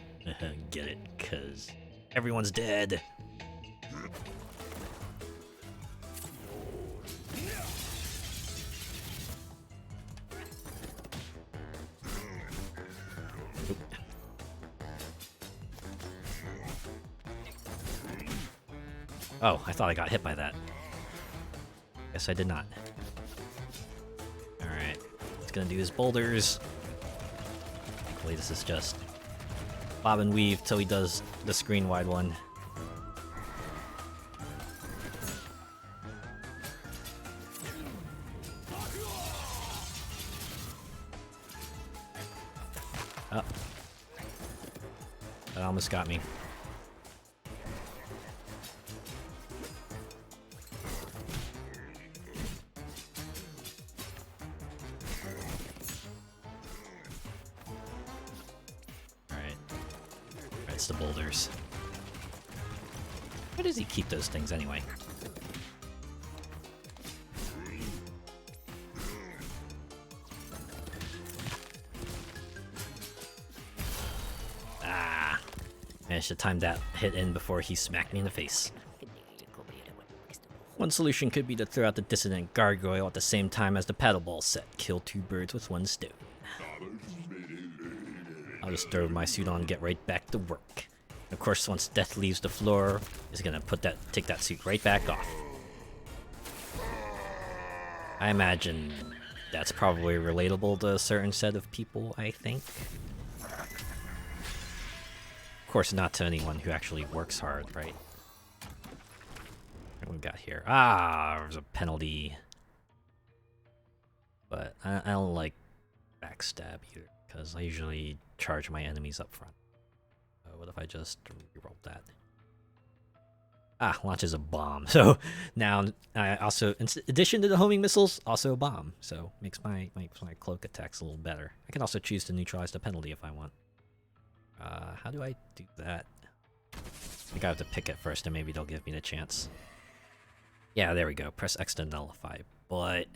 Get it? Cause everyone's dead. Oh, I thought I got hit by that. Guess I did not. Alright. He's gonna do his boulders. Thankfully, this is just bob and weave till he does the screen wide one. Oh. That almost got me. The boulders. Why does he keep those things anyway? Ah! Managed to time that hit in before he smacked me in the face. One solution could be to throw out the Dissident Gargoyle at the same time as the paddle ball set. Kill two birds with one stone. I'll just throw my suit on and get right back to work. Of course, once death leaves the floor, he's gonna take that suit right back off. I imagine that's probably relatable to a certain set of people, I think. Of course, not to anyone who actually works hard, right? What we got here? Ah, there's a penalty. But I don't like backstab either, because I usually charge my enemies up front. What if I just rerolled that? Ah, launches a bomb. So now I also, in addition to the homing missiles, also a bomb. So makes my cloak attacks a little better. I can also choose to neutralize the penalty if I want. How do I do that? I think I have to pick it first, and maybe they'll give me the chance. Yeah, there we go. Press X to nullify. But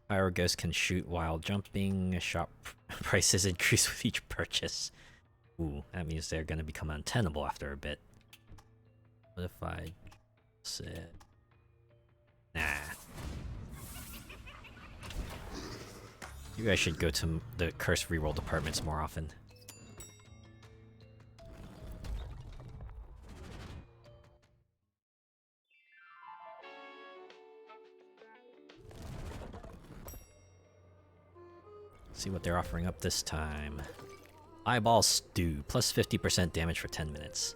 Pyro Ghost can shoot while jumping. Shop prices increase with each purchase. Ooh, that means they're gonna become untenable after a bit. What if I said... Nah. You guys should go to the curse reroll departments more often. See what they're offering up this time. Eyeball Stew, plus 50% damage for 10 minutes.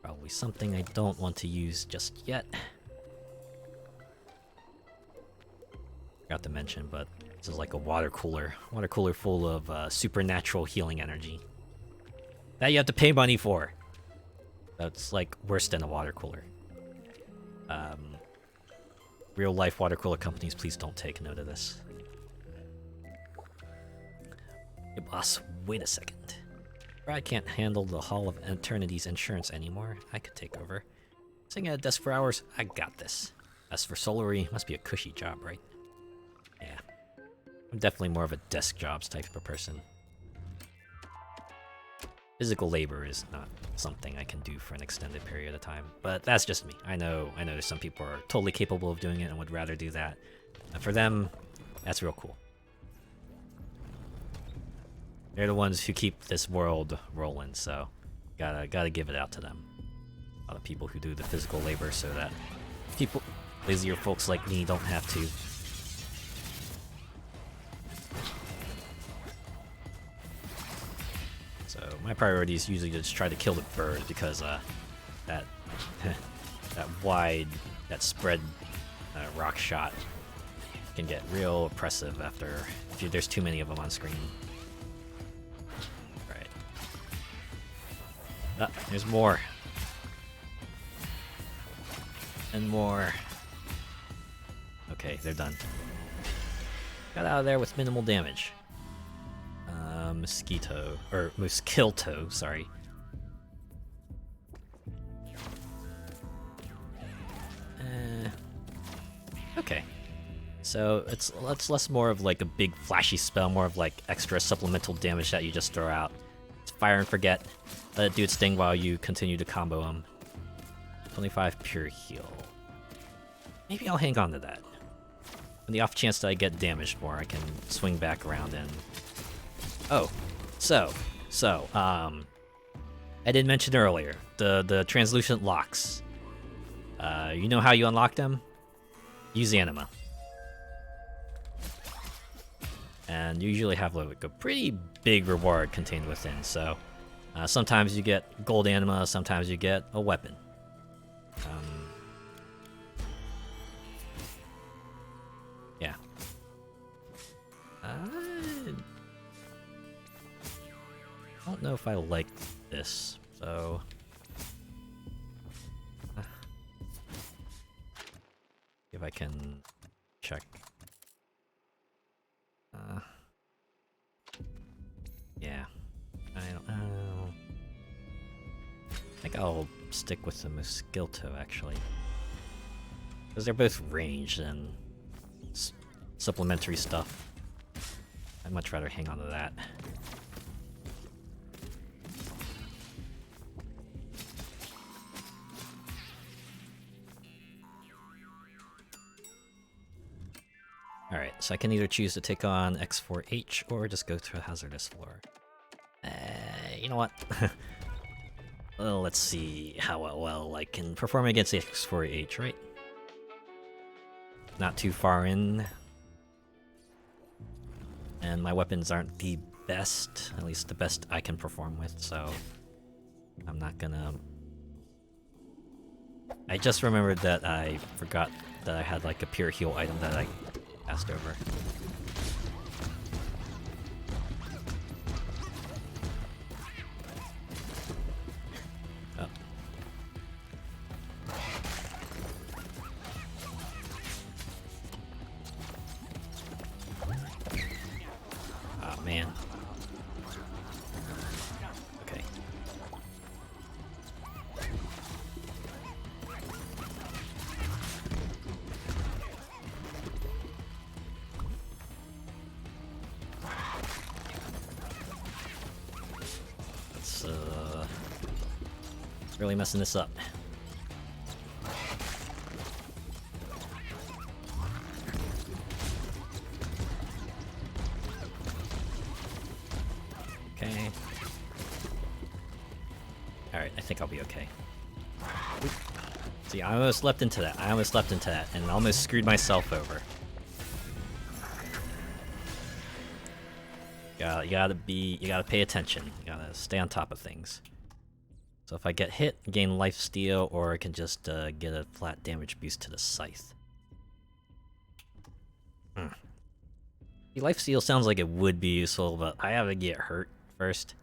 Probably something I don't want to use just yet. Forgot to mention, but this is like a water cooler. Water cooler full of supernatural healing energy. That you have to pay money for. That's like worse than a water cooler. Real life water cooler companies, please don't take note of this. Hey boss, wait a second. I can't handle the Hall of Eternity's insurance anymore. I could take over. Sitting at a desk for hours, I got this. As for Solary, must be a cushy job, right? Yeah. I'm definitely more of a desk jobs type of person. Physical labor is not something I can do for an extended period of time, but that's just me. I know there's some people who are totally capable of doing it and would rather do that. And for them, that's real cool. They're the ones who keep this world rolling, so gotta give it out to them. A lot of people who do the physical labor so that people, lazier folks like me, don't have to. So my priority is usually to just try to kill the bird because that that spread rock shot can get real oppressive after if there's too many of them on screen. Right. Ah, there's more. And more. Okay, they're done. Got out of there with minimal damage. Mosquito, sorry. Okay. So it's less more of like a big flashy spell, more of like extra supplemental damage that you just throw out. It's fire and forget. Let it do its thing while you continue to combo them. 25 pure heal. Maybe I'll hang on to that. On the off chance that I get damaged more, I can swing back around and... Oh, so, I didn't mention earlier, the translucent locks. You know how you unlock them? Use the anima. And you usually have like a pretty big reward contained within, so sometimes you get gold anima, sometimes you get a weapon. Yeah. I don't know if I like this, so... if I can check. Yeah. I don't know. I think I'll stick with the Mosquito, actually. Because they're both ranged and supplementary stuff. I'd much rather hang on to that. Alright, so I can either choose to take on X4H or just go through a hazardous floor. You know what? Well, let's see how well I can perform against X4H, right? Not too far in. And my weapons aren't the best, at least the best I can perform with, so I'm not gonna... I just remembered that I forgot that I had like a pure heal item that I passed over. Oh. Ah, man. Okay. Really messing this up. Okay. Alright, I think I'll be okay. Oop. See, I almost leapt into that. And almost screwed myself over. You gotta pay attention. You gotta stay on top of things. So if I get hit, gain life steal, or I can just get a flat damage boost to the scythe. The life steal sounds like it would be useful, but I have to get hurt first.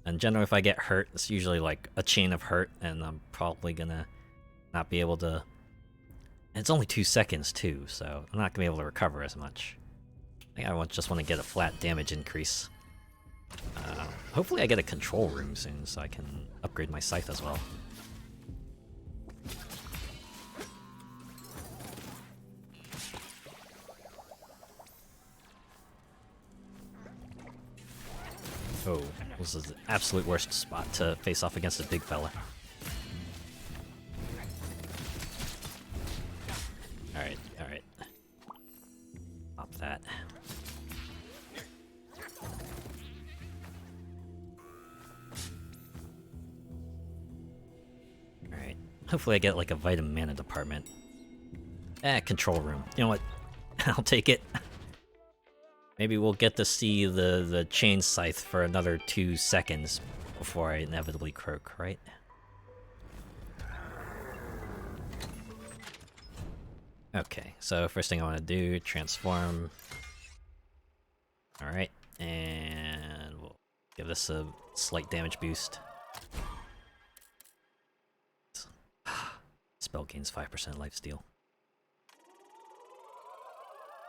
And generally, if I get hurt, it's usually like a chain of hurt, and I'm probably gonna not be able to. And it's only 2 seconds too, so I'm not gonna be able to recover as much. I think I just want to get a flat damage increase. Hopefully I get a control room soon so I can upgrade my scythe as well. Oh, this is the absolute worst spot to face off against a big fella. Alright, alright. Pop that. Alright. Hopefully I get like a vitamin mana department. Control room. You know what? I'll take it. Maybe we'll get to see the chain scythe for another 2 seconds before I inevitably croak, right? Okay, so first thing I want to do, transform. Alright, and we'll give this a slight damage boost. Spell gains 5% lifesteal.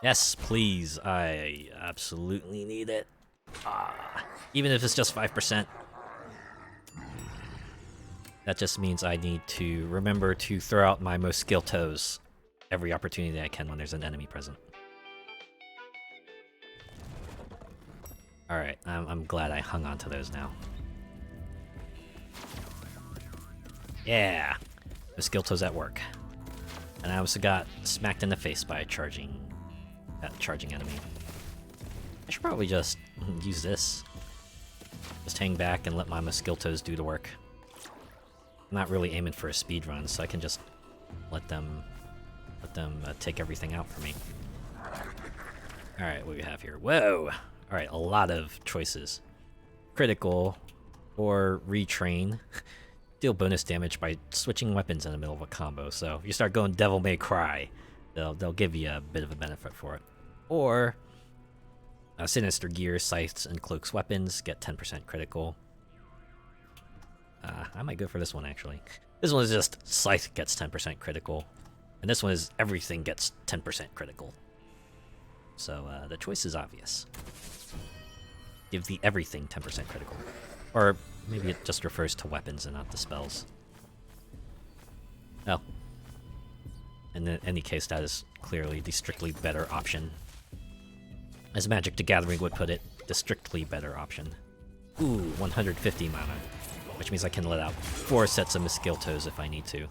Yes, please. I absolutely need it. Even if it's just 5%. That just means I need to remember to throw out my most skill toes every opportunity I can when there's an enemy present. Alright, I'm glad I hung on to those now. Yeah! The skill toes at work. And I also got smacked in the face by that charging enemy. I should probably just use this. Just hang back and let my Mosquiltos do the work. I'm not really aiming for a speed run, so I can just let them take everything out for me. Alright, what do we have here? Whoa! Alright, a lot of choices. Critical, or retrain. Deal bonus damage by switching weapons in the middle of a combo, so if you start going Devil May Cry, they'll give you a bit of a benefit for it. Or Sinister Gear, Scythes, and Cloaks weapons get 10% critical. I might go for this one, actually. This one is just Scythe gets 10% critical. And this one is everything gets 10% critical. So the choice is obvious. Give the everything 10% critical. Or maybe it just refers to weapons and not the spells. Oh. In any case, that is clearly the strictly better option. As Magic the Gathering would put it, the strictly better option. Ooh, 150 mana. Which means I can let out 4 sets of Mosquiltos if I need to.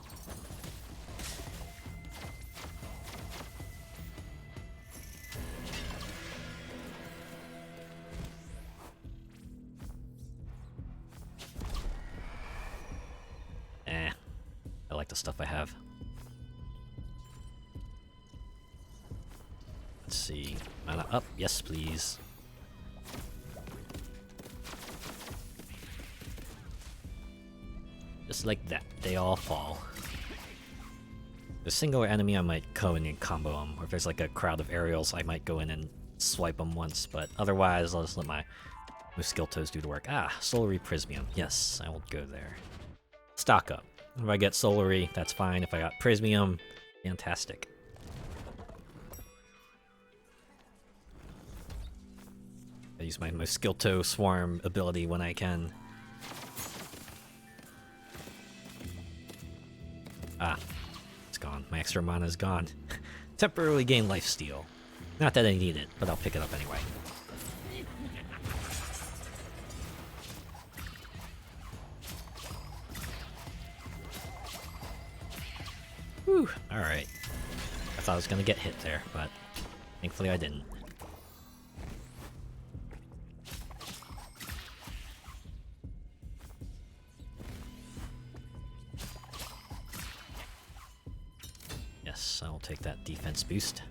I like the stuff I have. Let's see. Mana up. Yes, please. Just like that. They all fall. The singular enemy, I might go in and combo them. Or if there's like a crowd of aerials, I might go in and swipe them once. But otherwise, I'll just let my Mosquiltos do the work. Solary Prismium. Yes, I will go there. Stock up. If I get Solary, that's fine. If I got Prismium, fantastic. I use my Mosquilto Swarm ability when I can. It's gone. My extra mana is gone. Temporarily gain lifesteal. Not that I need it, but I'll pick it up anyway. Whew, alright. I thought I was gonna get hit there, but thankfully I didn't. Yes, I'll take that defense boost.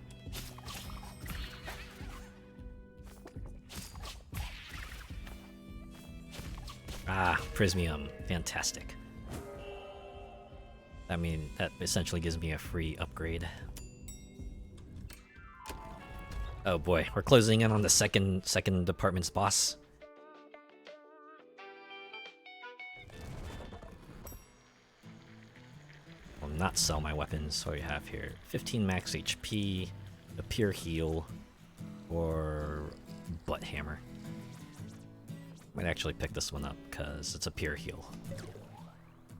Prismium. Fantastic. I mean, that essentially gives me a free upgrade. Oh boy, we're closing in on the second department's boss. Will not sell my weapons. What do we have here? 15 max HP, a pure heal, or butt hammer. Might actually pick this one up because it's a pure heal.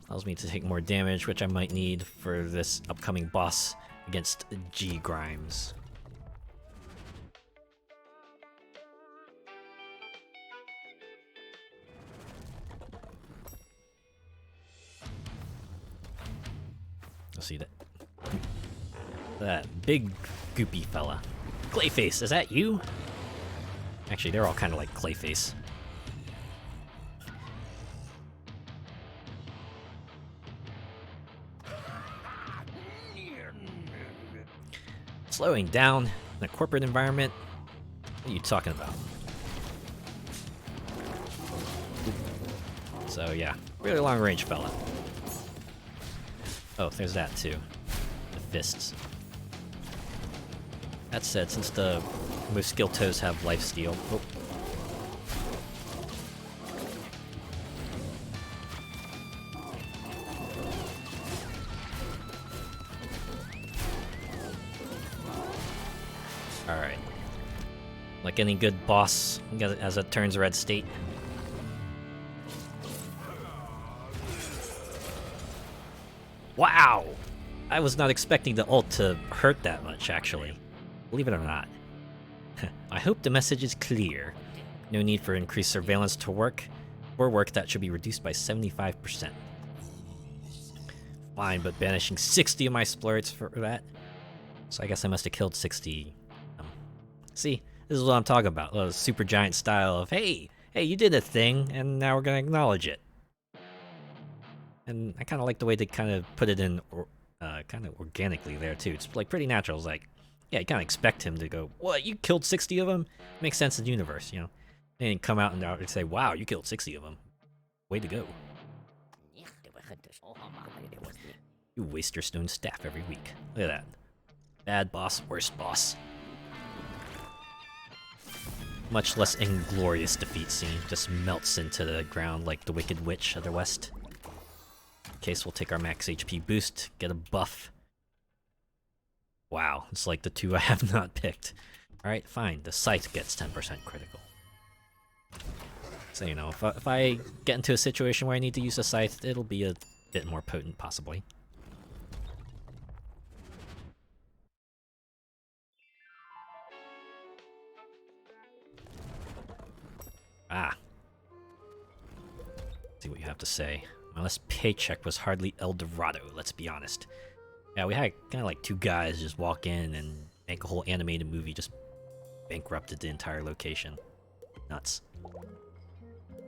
Allows me to take more damage, which I might need for this upcoming boss against G Grimes. Let's see that big goopy fella. Clayface, is that you? Actually, they're all kind of like Clayface. Slowing down in a corporate environment? What are you talking about? So yeah, really long range fella. Oh, there's that too. The fists. That said, since the most skilled toes have lifesteal. Oh. Alright. Like any good boss, as it turns red state. Wow! I was not expecting the ult to hurt that much, actually. Believe it or not. I hope the message is clear. No need for increased surveillance to work, or work that should be reduced by 75%. Fine, but banishing 60 of my splurts for that? So I guess I must have killed 60. See, this is what I'm talking about. A super giant style of, hey, you did a thing, and now we're gonna acknowledge it. And I kind of like the way they kind of put it in, kind of organically there too. It's like pretty natural. It's like, yeah, you kind of expect him to go, "What? You killed 60 of them?" Makes sense in the universe, you know. And come out and say, "Wow, you killed 60 of them. Way to go! You waste your stone staff every week. Look at that. Bad boss, worst boss." Much less inglorious defeat scene. Just melts into the ground like the Wicked Witch of the West. In case we'll take our max HP boost, get a buff. Wow, it's like the two I have not picked. Alright, fine. The Scythe gets 10% critical. So, you know, if I get into a situation where I need to use a Scythe, it'll be a bit more potent, possibly. Ah. Let's see what you have to say. My last paycheck was hardly El Dorado, let's be honest. Yeah, we had kind of like two guys just walk in and make a whole animated movie, just bankrupted the entire location. Nuts.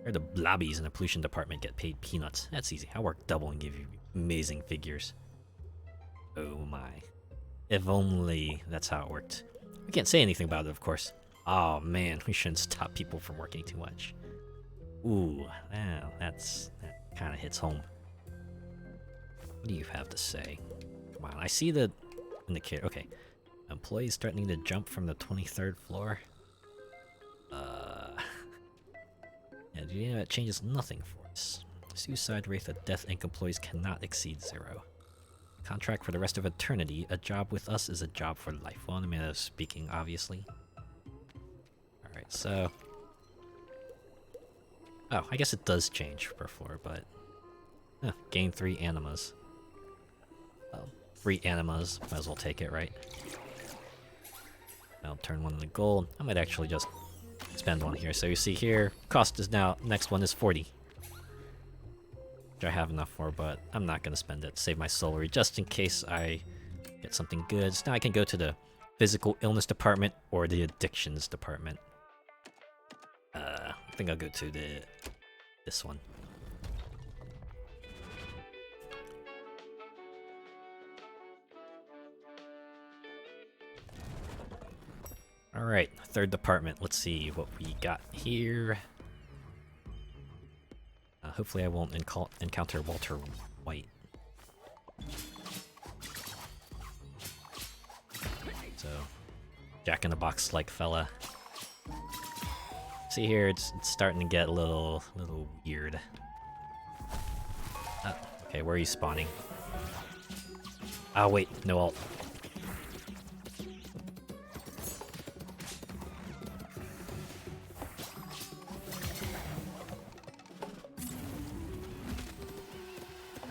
Or the blobbies in the pollution department get paid peanuts. That's easy. I work double and give you amazing figures. Oh my. If only that's how it worked. We can't say anything about it, of course. Oh man, we shouldn't stop people from working too much. Ooh, well, that kind of hits home. What do you have to say? Come on, I see the indicator. Okay. Employees threatening to jump from the 23rd floor. Yeah, do you know that changes nothing for us? Suicide rate of death ink employees cannot exceed 0. Contract for the rest of eternity. A job with us is a job for life. Well, in a manner of speaking, obviously. Alright, so... Oh, I guess it does change per floor, but... gain 3 animas. Well, 3 animas. Might as well take it, right? I'll turn one into gold. I might actually just spend one here. So you see here, cost is now, next one is 40. Which I have enough for, but I'm not going to spend it. Save my salary just in case I get something good. So now I can go to the physical illness department or the addictions department. I think I'll go to this one. Alright, third department. Let's see what we got here. Hopefully I won't encounter Walter White. So, Jack-in-the-Box like fella. See here, it's starting to get a little weird. Okay, where are you spawning? Ah, wait, no ult.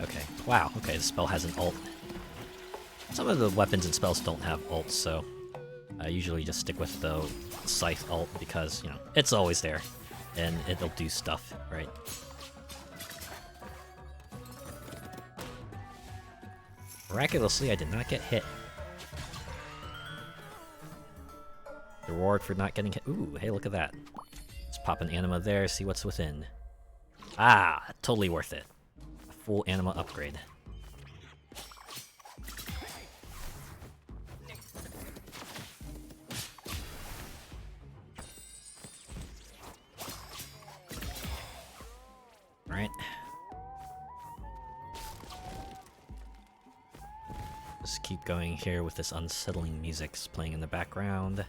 Okay, wow, okay, the spell has an ult. Some of the weapons and spells don't have ults, so I usually just stick with the Scythe ult because, you know, it's always there, and it'll do stuff, right? Miraculously, I did not get hit. The reward for not getting hit. Ooh, hey, look at that. Let's pop an anima there, see what's within. Ah, totally worth it. A full anima upgrade. Alright. Just keep going here with this unsettling music playing in the background.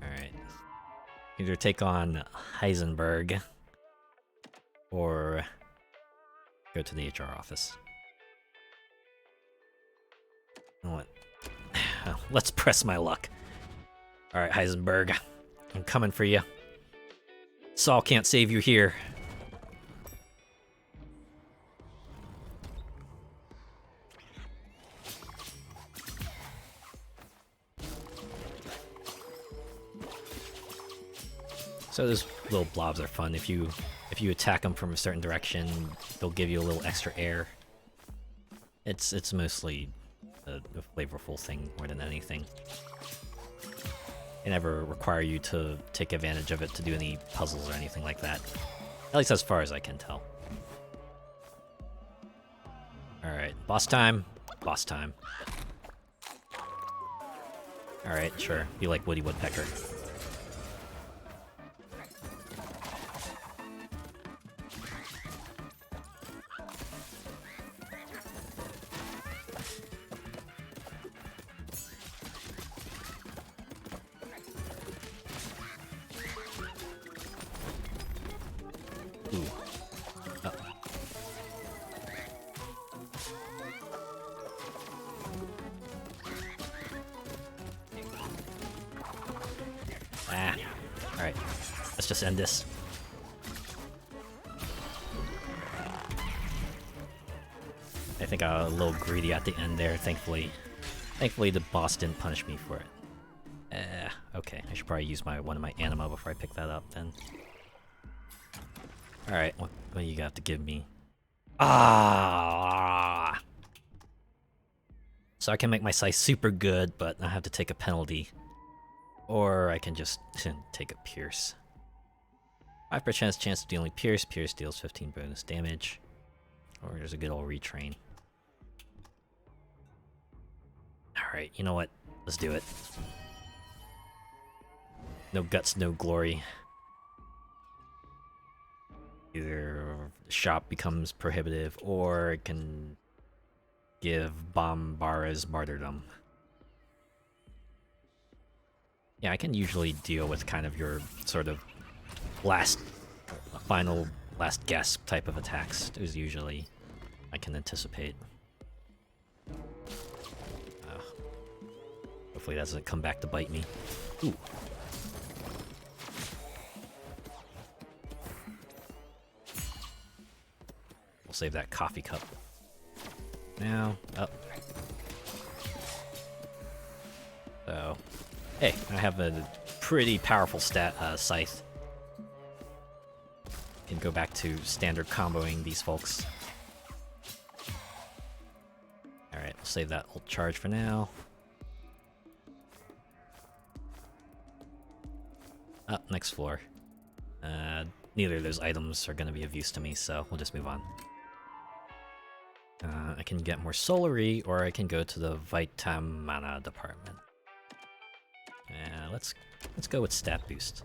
Alright. Either take on Heisenberg or go to the HR office. You know what? Let's press my luck. Alright, Heisenberg. I'm coming for you. Saul can't save you here. So those little blobs are fun. If you attack them from a certain direction, they'll give you a little extra air. It's mostly a flavorful thing more than anything. They never require you to take advantage of it to do any puzzles or anything like that. At least as far as I can tell. Alright, boss time. Boss time. Alright, sure. Be like Woody Woodpecker. Alright, let's just end this. I think I was a little greedy at the end there, thankfully. Thankfully the boss didn't punish me for it. Okay, I should probably use one of my anima before I pick that up then. Alright, what do you got to give me? Ah! So I can make my scythe super good, but I have to take a penalty. Or I can just take a pierce. 5% chance of dealing pierce. Pierce deals 15 bonus damage. Or there's a good old retrain. Alright, you know what? Let's do it. No guts, no glory. Either the shop becomes prohibitive, or it can give Bombara's martyrdom. Yeah, I can usually deal with kind of your sort of final last gasp type of attacks. Those usually I can anticipate. Hopefully that doesn't come back to bite me. Ooh. We'll save that coffee cup. Now, up. So, hey, I have a pretty powerful scythe. Can go back to standard comboing these folks. Alright, we'll save that ult charge for now. Up, next floor. Neither of those items are going to be of use to me, so we'll just move on. I can get more Solary, or I can go to the Vitamana department. Let's go with stat boost.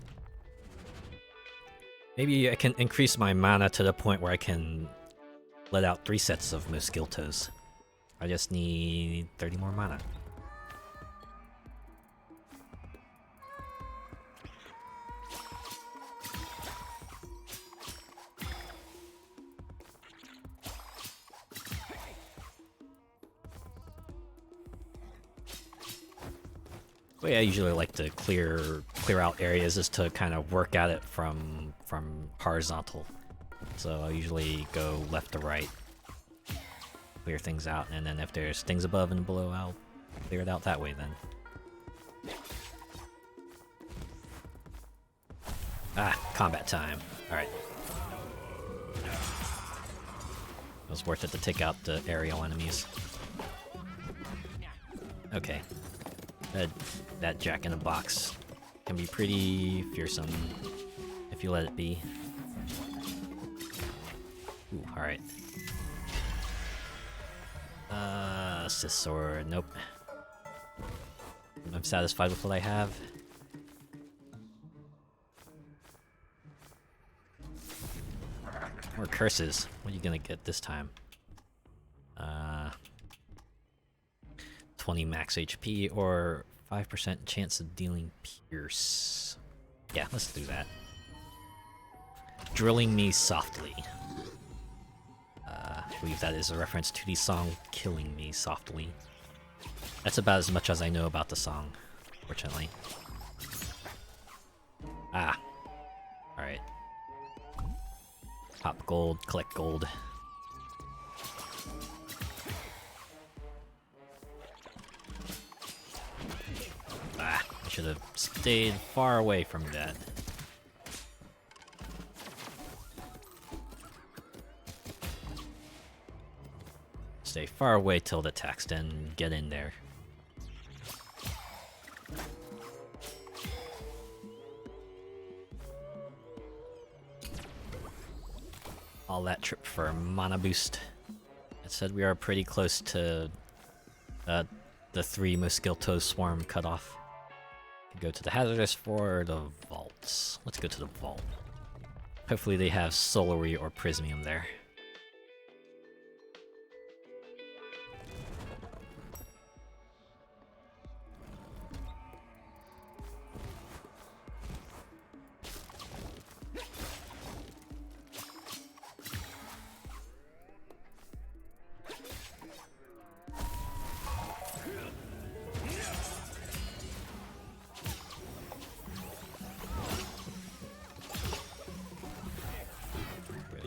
Maybe I can increase my mana to the point where I can let out 3 sets of Mosquiltos. I just need 30 more mana. The way I usually like to clear out areas is to kind of work at it from horizontal. So I usually go left to right, clear things out, and then if there's things above and below, I'll clear it out that way then. Ah, combat time. Alright. It was worth it to take out the aerial enemies. Okay. That jack-in-the-box can be pretty fearsome if you let it be. Ooh, alright. Sith sword, nope. I'm satisfied with what I have. More curses. What are you gonna get this time? 20 max HP or 5% chance of dealing pierce. Yeah, let's do that. Drilling me softly. I believe that is a reference to the song Killing Me Softly. That's about as much as I know about the song, fortunately. Ah. Alright. Pop gold, collect gold. Ah, I should have stayed far away from that. Stay far away till it attacks, then get in there. All that trip for a mana boost. It said we are pretty close to the 3 Mosquiltos swarm cutoff. Go to the hazardous for the vaults. Let's go to the vault. Hopefully they have Solary or Prismium there.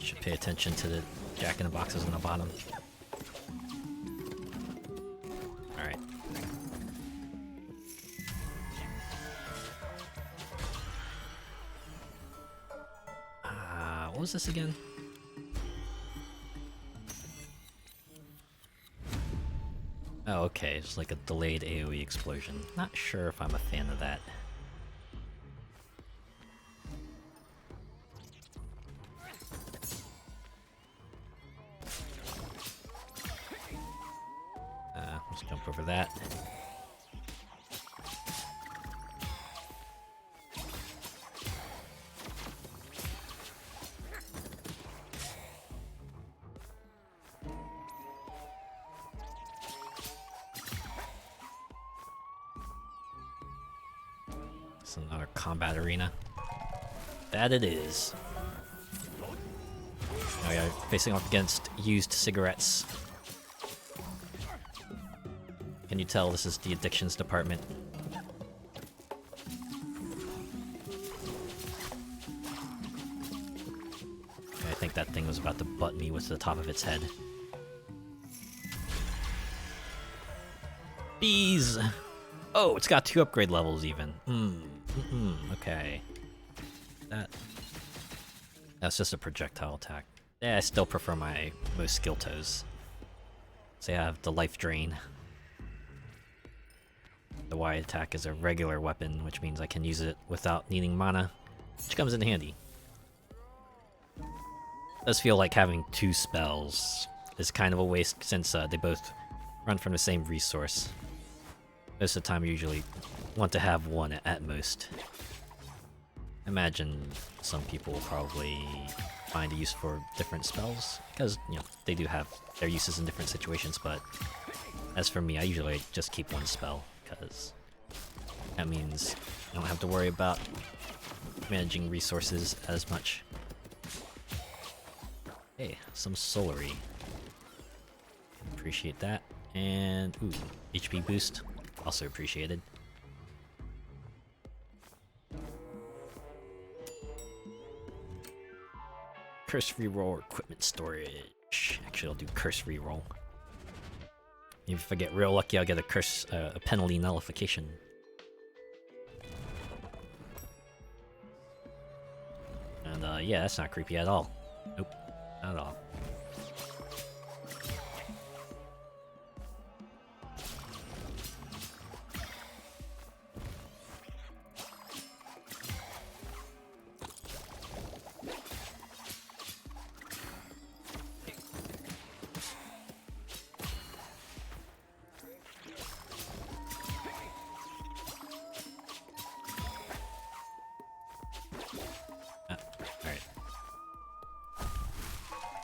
Should pay attention to the jack-in-the-boxes on the bottom. Alright. What was this again? Oh, okay, it's like a delayed AoE explosion. Not sure if I'm a fan of that. Let's jump over that. It's another combat arena. That it is. Oh yeah, facing off against used cigarettes. Can you tell this is the addictions department? I think that thing was about to butt me with the top of its head. Bees! Oh, it's got 2 upgrade levels even. Okay. That's just a projectile attack. Yeah, I still prefer my Mosquiltos. So I have the life drain. The Y attack is a regular weapon, which means I can use it without needing mana, which comes in handy. It does feel like having 2 spells is kind of a waste since they both run from the same resource. Most of the time, you usually want to have 1 at most. imagine some people will probably find a use for different spells, because, you know, they do have their uses in different situations, but as for me, I usually just keep one spell, because that means I don't have to worry about managing resources as much. Hey, some solarry. Appreciate that. And, ooh, HP boost. Also appreciated. Curse reroll equipment storage. Actually, I'll do curse reroll. Maybe if I get real lucky, I'll get a curse, a penalty nullification. And yeah, that's not creepy at all. Nope, not at all.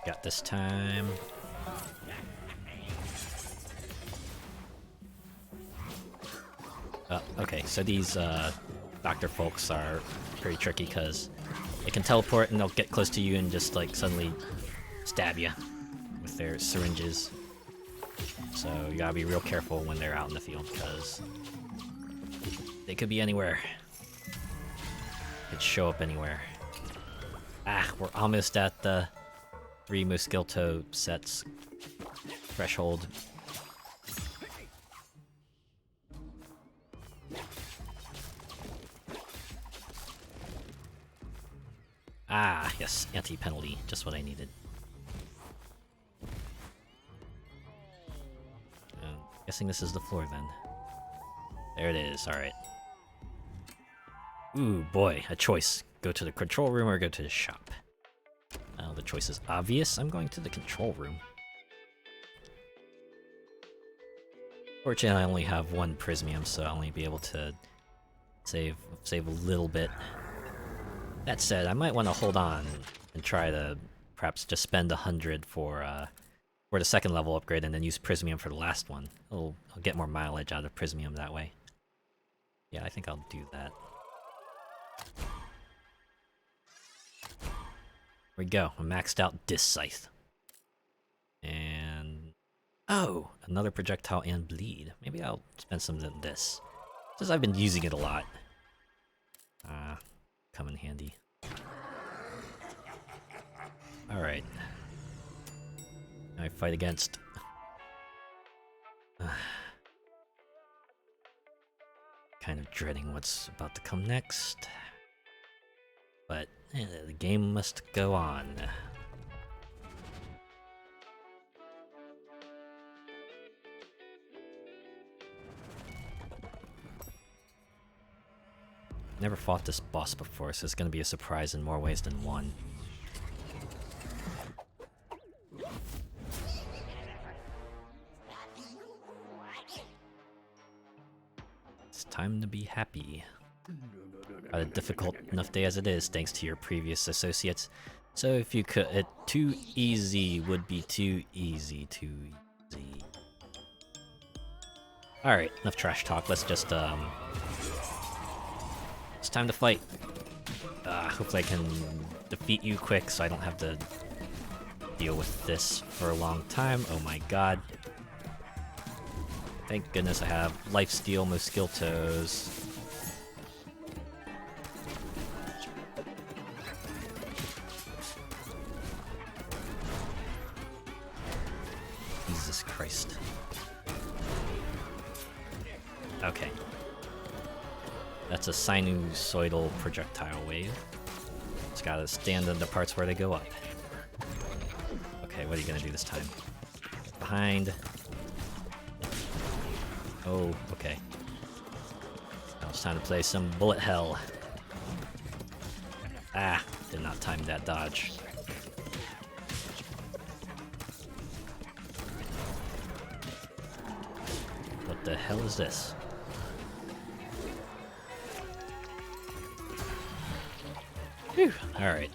Got this time. Okay, so these doctor folks are pretty tricky because they can teleport and they'll get close to you and just like suddenly stab you with their syringes. So you gotta be real careful when they're out in the field because they could be anywhere. Could show up anywhere. Ah, we're almost at the 3 Mosquito sets threshold. Ah, yes, anti-penalty, just what I needed. Guessing this is the floor then. There it is, alright. Ooh, boy, a choice. Go to the control room or go to the shop. The choice is obvious. I'm going to the control room. Fortunately, I only have 1 prismium, so I'll only be able to save a little bit. That said, I might want to hold on and try to perhaps just spend 100 for the second level upgrade and then use prismium for the last one. I'll get more mileage out of prismium that way. Yeah, I think I'll do that. There we go, a maxed out disc scythe. And oh, another projectile and bleed. Maybe I'll spend some of this, since I've been using it a lot. Come in handy. Alright. Now I fight against... kind of dreading what's about to come next. But the game must go on. Never fought this boss before, so it's gonna be a surprise in more ways than one. It's time to be happy. A difficult enough day as it is, thanks to your previous associates. So if you could, too easy would be too easy, too easy. Alright, enough trash talk, let's just, it's time to fight. Hopefully I can defeat you quick so I don't have to deal with this for a long time. Oh my god. Thank goodness I have lifesteal Mosquiltos. Jesus Christ. Okay. That's a sinusoidal projectile wave. Just gotta stand in the parts where they go up. Okay, what are you gonna do this time? Behind. Oh, okay. Now it's time to play some bullet hell. Ah, did not time that dodge. What the hell is this? Alright.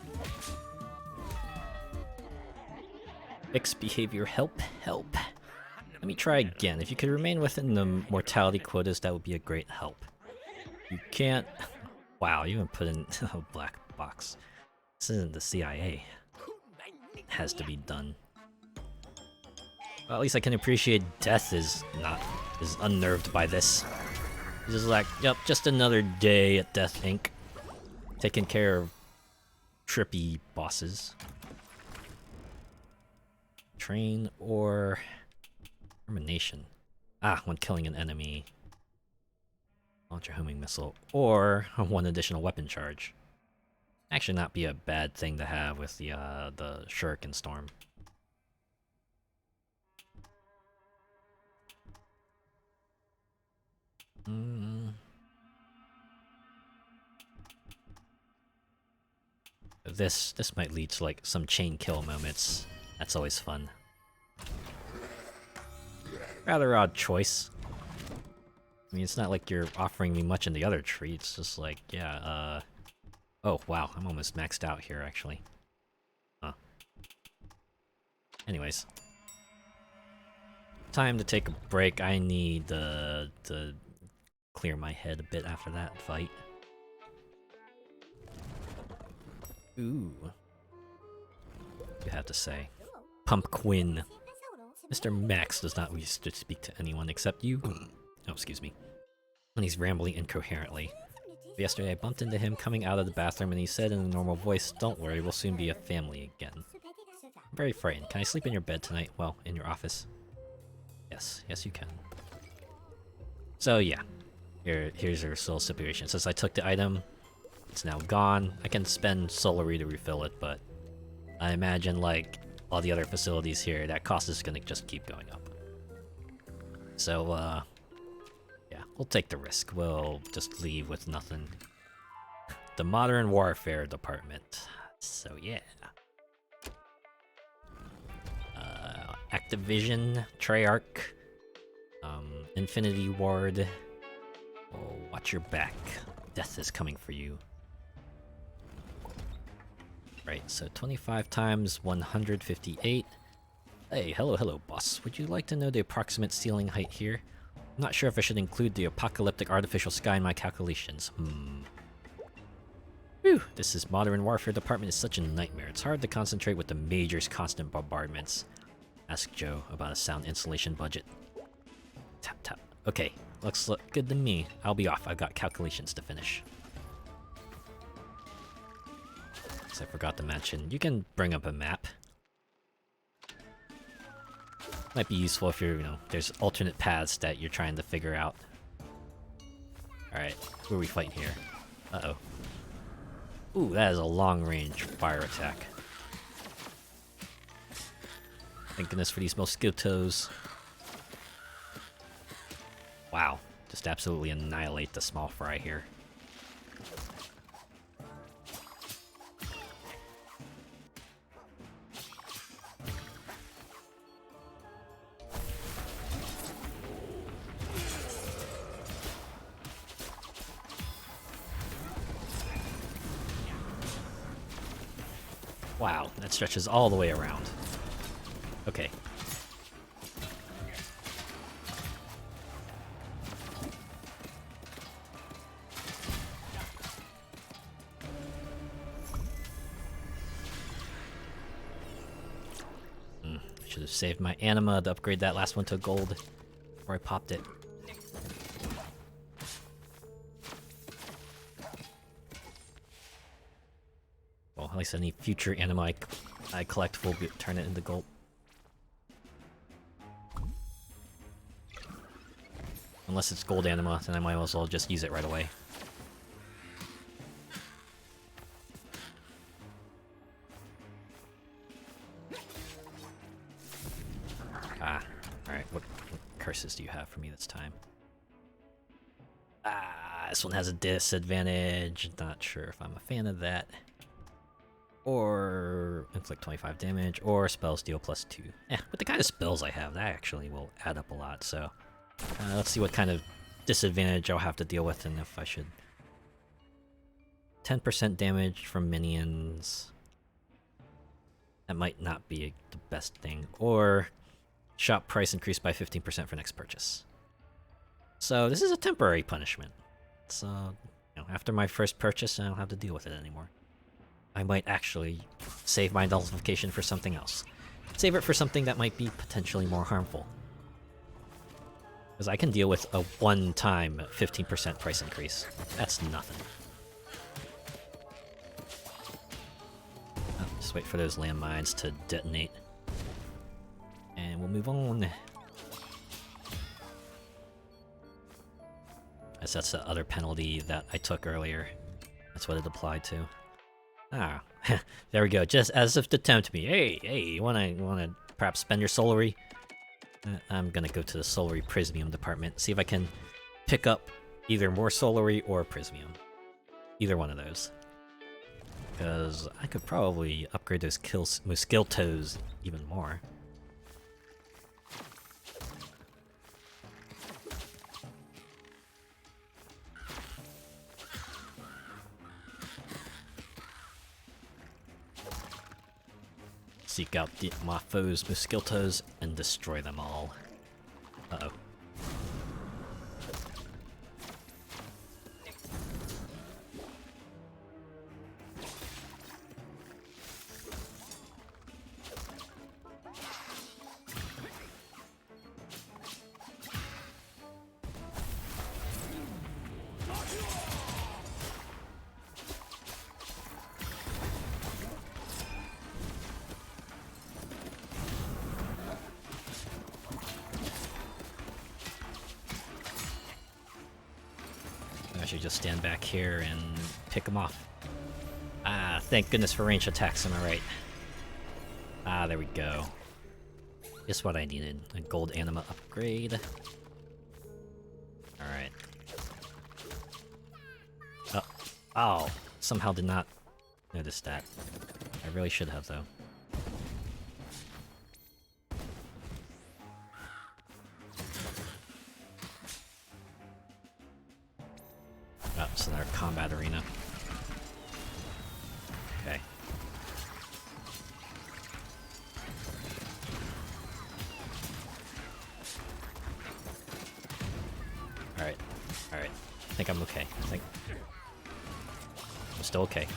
Fixed behavior, help. Let me try again. If you could remain within the mortality quotas, that would be a great help. You can't... Wow, you even put in a black box. This isn't the CIA. It has to be done. Well, at least I can appreciate Death is unnerved by this. He's just like, yep, just another day at Death Inc. Taking care of trippy bosses. Train or termination. When killing an enemy. Launch a homing missile or one additional weapon charge. Actually, not be a bad thing to have with the Shuriken Storm. This might lead to like some chain kill moments. That's always fun. Rather odd choice. I mean, it's not like you're offering me much in the other tree. It's just like, yeah, oh, wow, I'm almost maxed out here, actually. Huh. Anyways. Time to take a break. I need to clear my head a bit after that fight. Ooh. You have to say. Pumpkin. Mr. Max does not wish to speak to anyone except you. Oh, excuse me. When he's rambling incoherently. Yesterday I bumped into him coming out of the bathroom and he said in a normal voice, "Don't worry, we'll soon be a family again." I'm very frightened. Can I sleep in your bed tonight? Well, in your office. Yes, you can. So yeah, here's our soul situation. Since I took the item, it's now gone. I can spend Solary to refill it, but I imagine like all the other facilities here, that cost is gonna just keep going up. So yeah, we'll take the risk. We'll just leave with nothing. The Modern Warfare Department. So yeah. Activision, Treyarch, Infinity Ward. Oh, watch your back. Death is coming for you. Right, so 25 times 158. Hey, hello, boss. Would you like to know the approximate ceiling height here? I'm not sure if I should include the apocalyptic artificial sky in my calculations. Whew, this Modern Warfare Department is such a nightmare. It's hard to concentrate with the Major's constant bombardments. Ask Joe about a sound insulation budget. Tap. Okay, looks good to me. I'll be off. I've got calculations to finish. I forgot to mention, you can bring up a map. Might be useful if you're, there's alternate paths that you're trying to figure out. Alright, who are we fighting here? Uh-oh. Ooh, that is a long-range fire attack. Thank goodness for these mosquitoes. Wow, just absolutely annihilate the small fry here. Wow, that stretches all the way around. Okay. I should have saved my anima to upgrade that last one to gold before I popped it. Well, at least any future anima I collect will turn it into gold. Unless it's gold anima, then I might as well just use it right away. Alright, what curses do you have for me this time? This one has a disadvantage. Not sure if I'm a fan of that. Or inflict 25 damage, or spell steal +2. With the kind of spells I have, that actually will add up a lot, so... let's see what kind of disadvantage I'll have to deal with and if I should 10% damage from minions. That might not be the best thing. Or shop price increased by 15% for next purchase. So this is a temporary punishment. So, after my first purchase, I don't have to deal with it anymore. I might actually save my nullification for something else. Save it for something that might be potentially more harmful. Because I can deal with a one-time 15% price increase. That's nothing. Oh, just wait for those landmines to detonate. And we'll move on. Guess that's the other penalty that I took earlier. That's what it applied to. Ah, there we go. Just as if to tempt me. Hey, you wanna perhaps spend your solary? I'm gonna go to the solary prismium department. See if I can pick up either more solary or prismium. Either one of those. Because I could probably upgrade those Muskiltos even more. Seek out my foes' Muskiltos and destroy them all. Uh-oh. I should just stand back here and pick them off. Ah, thank goodness for range attacks, am I right? Ah, there we go. Just what I needed. A gold anima upgrade. Alright. Oh, somehow did not notice that. I really should have, though. Oh, it's another combat arena. Okay. Alright. Alright. I think I'm okay. I think I'm still okay.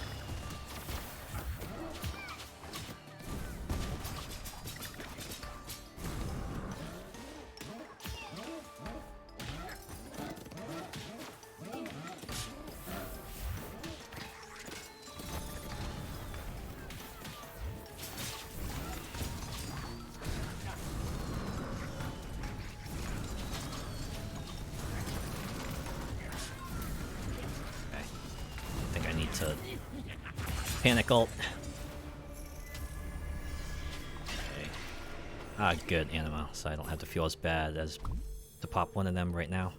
To panic ult. Okay. Ah, good anima, so I don't have to feel as bad as to pop one of them right now.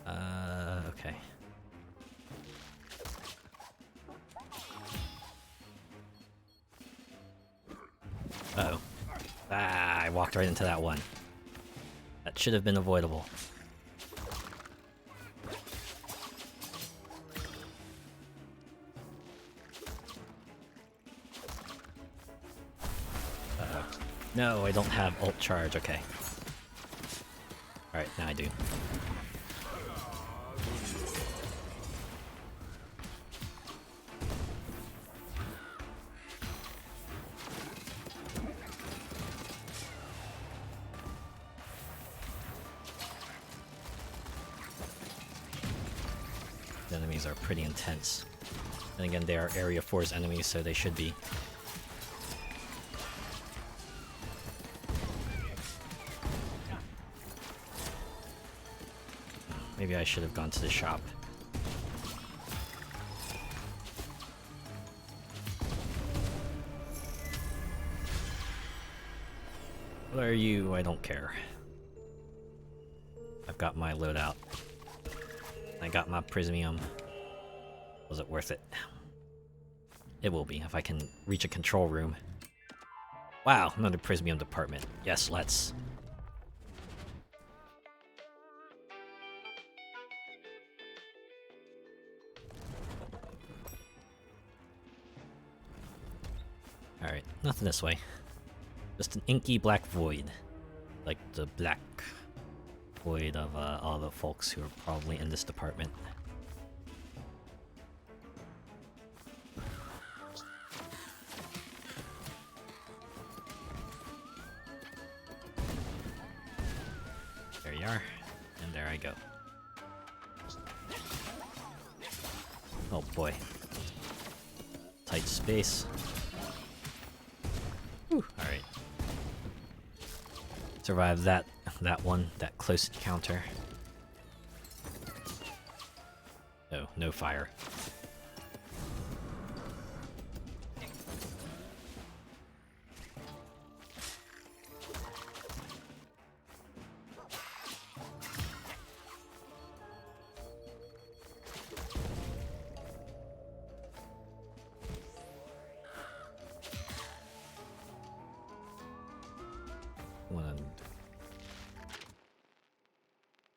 Okay. Uh-oh. Ah, I walked right into that one. That should have been avoidable. Uh-oh. No, I don't have ult charge, okay. Alright, now I do. The enemies are pretty intense. And again, they are Area 4's enemies, so they should be. Maybe I should have gone to the shop. What are you? I don't care. I've got my loadout. I got my prismium. Was it worth it? It will be if I can reach a control room. Wow, another Prismium department. Yes, let's. Alright, nothing this way. Just an inky black void. Like the black void of all the folks who are probably in this department. There you are. And there I go. Oh boy. Tight space. Alright. Survive that close encounter. Oh, no fire.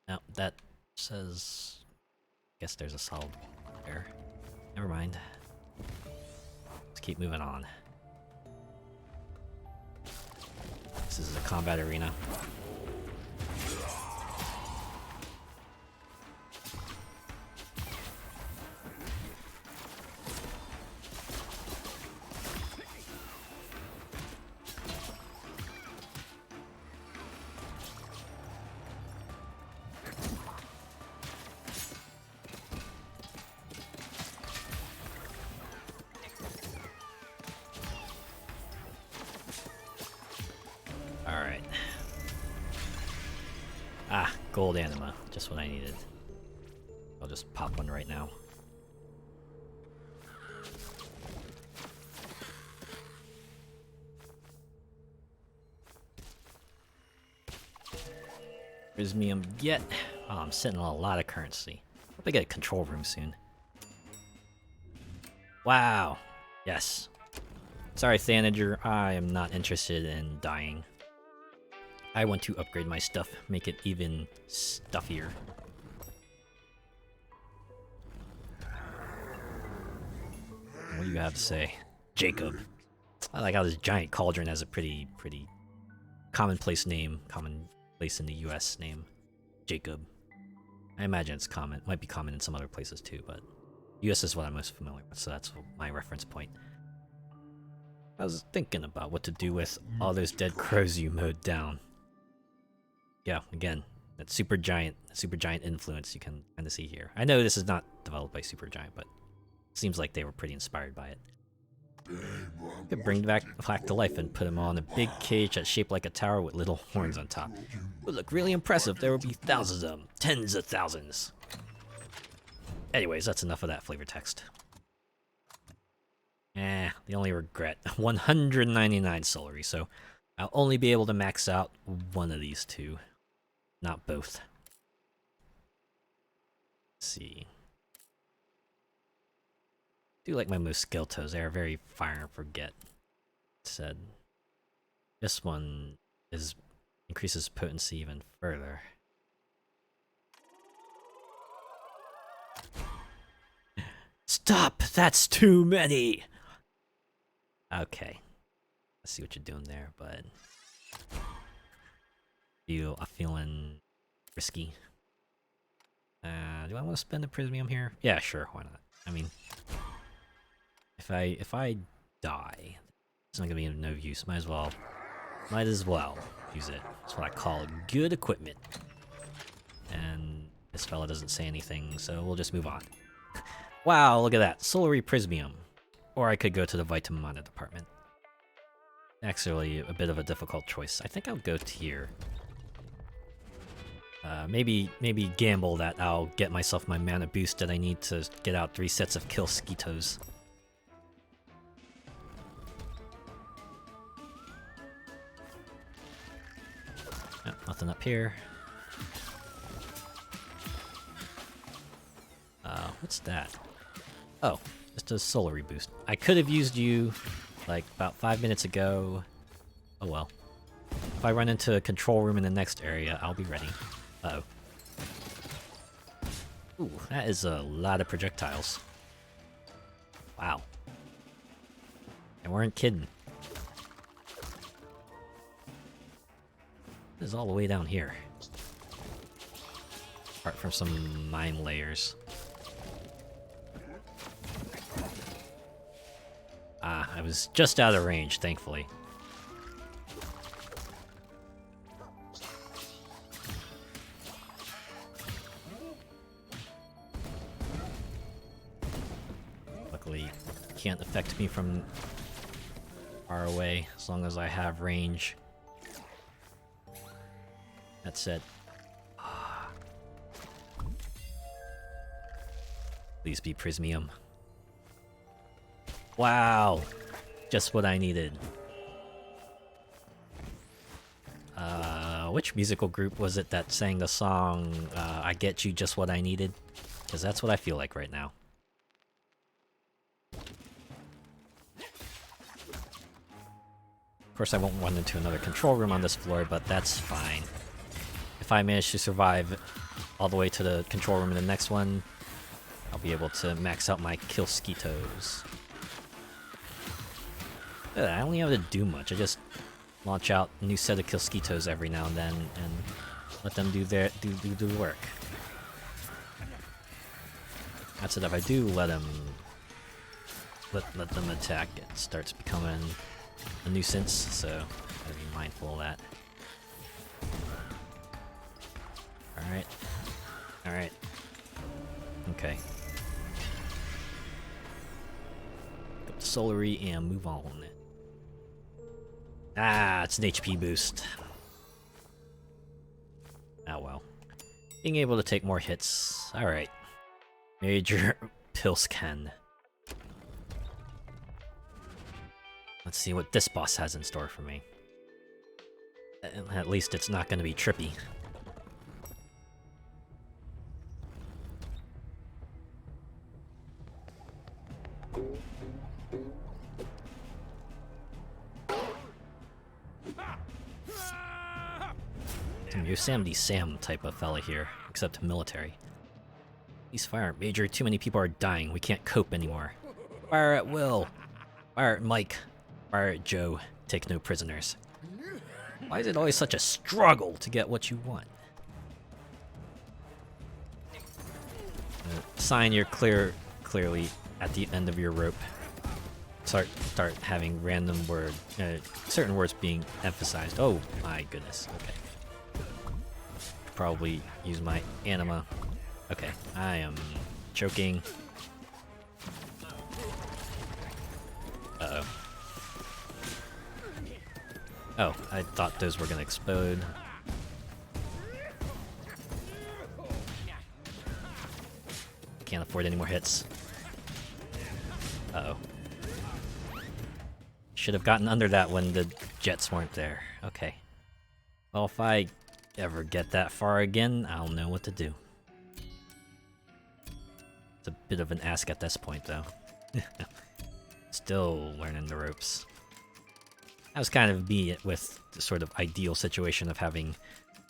No, that says... Guess there's a solid there. Never mind. Let's keep moving on. This is a combat arena. Alright. Ah, gold anima. Just what I needed. I'll just pop one right now. Prismium get. Oh, I'm sitting on a lot of currency. Hope I get a control room soon. Wow. Yes. Sorry, Thanager. I am not interested in dying. I want to upgrade my stuff, make it even stuffier. What do you have to say? Jacob. I like how this giant cauldron has a pretty commonplace name. Commonplace in the US name. Jacob. I imagine it's common. Might be common in some other places too, but US is what I'm most familiar with, so that's my reference point. I was thinking about what to do with all those dead crows you mowed down. Yeah, again, that supergiant influence you can kind of see here. I know this is not developed by Supergiant, but it seems like they were pretty inspired by it. Could bring back to life and put him on a big cage that's shaped like a tower with little horns on top. It would look really impressive. There would be thousands of them, tens of thousands. Anyways, that's enough of that flavor text. The only regret, 199 Solary, so I'll only be able to max out one of these two. Not both. Let's see. I do like my Mosquiltos. They are very fire and forget. Said. This one increases potency even further. Stop! That's too many! Okay. I see what you're doing there, but... I'm feeling risky. Do I want to spend the Prismium here? Yeah, sure, why not? I mean... If I die, it's not gonna be of no use. Might as well use it. That's what I call good equipment. And this fella doesn't say anything, so we'll just move on. Wow, look at that. Solary Prismium. Or I could go to the vtuber department. Actually, a bit of a difficult choice. I think I'll go to here. Maybe gamble that I'll get myself my mana boost that I need to get out 3 sets of kill Skeetos. Oh, nothing up here. What's that? Oh, just a Solary boost. I could have used you like about 5 minutes ago, Oh well. If I run into a control room in the next area, I'll be ready. Uh-oh. Ooh, that is a lot of projectiles. Wow. They weren't kidding. This is all the way down here. Apart from some mine layers. Ah, I was just out of range, thankfully. Luckily, it can't affect me from far away, as long as I have range. That's it. Please be Prismium. Wow! Just what I needed. Which musical group was it that sang the song, I Get You Just What I Needed? Because that's what I feel like right now. Of course, I won't run into another control room on this floor, but that's fine. If I manage to survive all the way to the control room in the next one, I'll be able to max out my kill skeetos. I don't even have to do much. I just launch out a new set of kill skeetos every now and then and let them do the work. That's it. If I do let them attack, it starts becoming a nuisance. So gotta be mindful of that. All right. All right. Okay. Pick up the Solary and move on. Ah, it's an HP boost. Oh well. Being able to take more hits. Alright. Major Pilsken. Let's see what this boss has in store for me. At least it's not going to be trippy. Some Yosemite Sam type of fella here, except military. Please fire, Major. Too many people are dying. We can't cope anymore. Fire at will. Fire at Mike. Fire at Joe. Take no prisoners. Why is it always such a struggle to get what you want? Sign you're clearly at the end of your rope. Start having random certain words being emphasized. Oh my goodness. Okay. Probably use my anima. Okay, I am choking. Uh-oh. Oh, I thought those were gonna explode. Can't afford any more hits. Uh-oh. Should have gotten under that when the jets weren't there. Okay. Well, if I ever get that far again, I'll know what to do. It's a bit of an ask at this point, though. Still learning the ropes. That was kind of me with the sort of ideal situation of having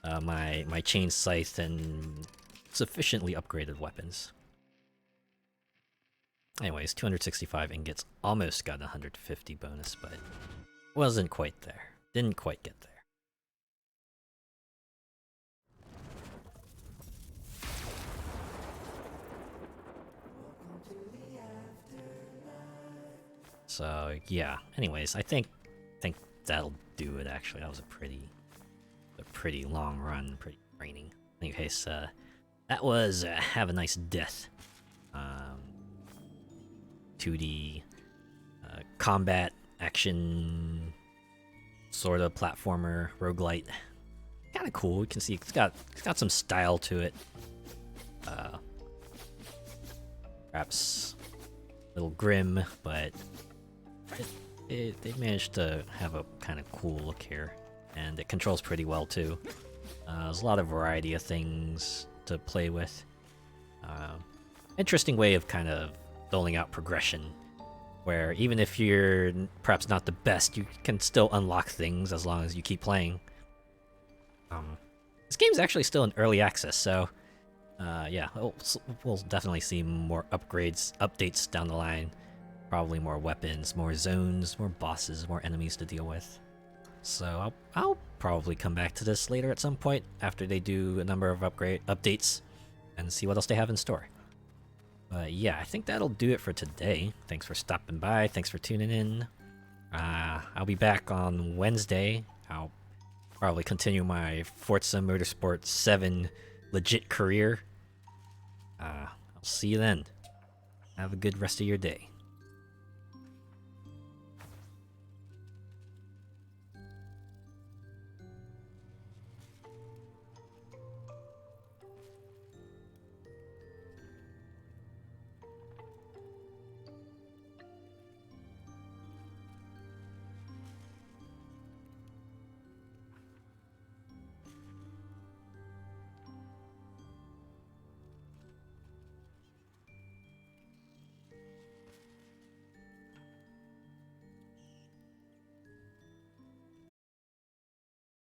my chain scythe and sufficiently upgraded weapons. Anyways, 265 ingots, almost got 150 bonus, but wasn't quite there. Didn't quite get there. So yeah. Anyways, I think that'll do it. Actually, that was a pretty long run, pretty draining. In any case, that was Have a Nice Death. 2D combat action sort of platformer roguelite. Kind of cool. You can see it's got some style to it. Perhaps a little grim, but they managed to have a kind of cool look here, and it controls pretty well too. There's a lot of variety of things to play with. Interesting way of kind of doling out progression where even if you're perhaps not the best, you can still unlock things as long as you keep playing. This game's actually still in early access, so yeah, we'll definitely see more updates down the line. Probably more weapons, more zones, more bosses, more enemies to deal with. So I'll probably come back to this later at some point after they do a number of updates and see what else they have in store. But yeah, I think that'll do it for today. Thanks for stopping by. Thanks for tuning in. I'll be back on Wednesday. I'll probably continue my Forza Motorsport 7 legit career. I'll see you then. Have a good rest of your day.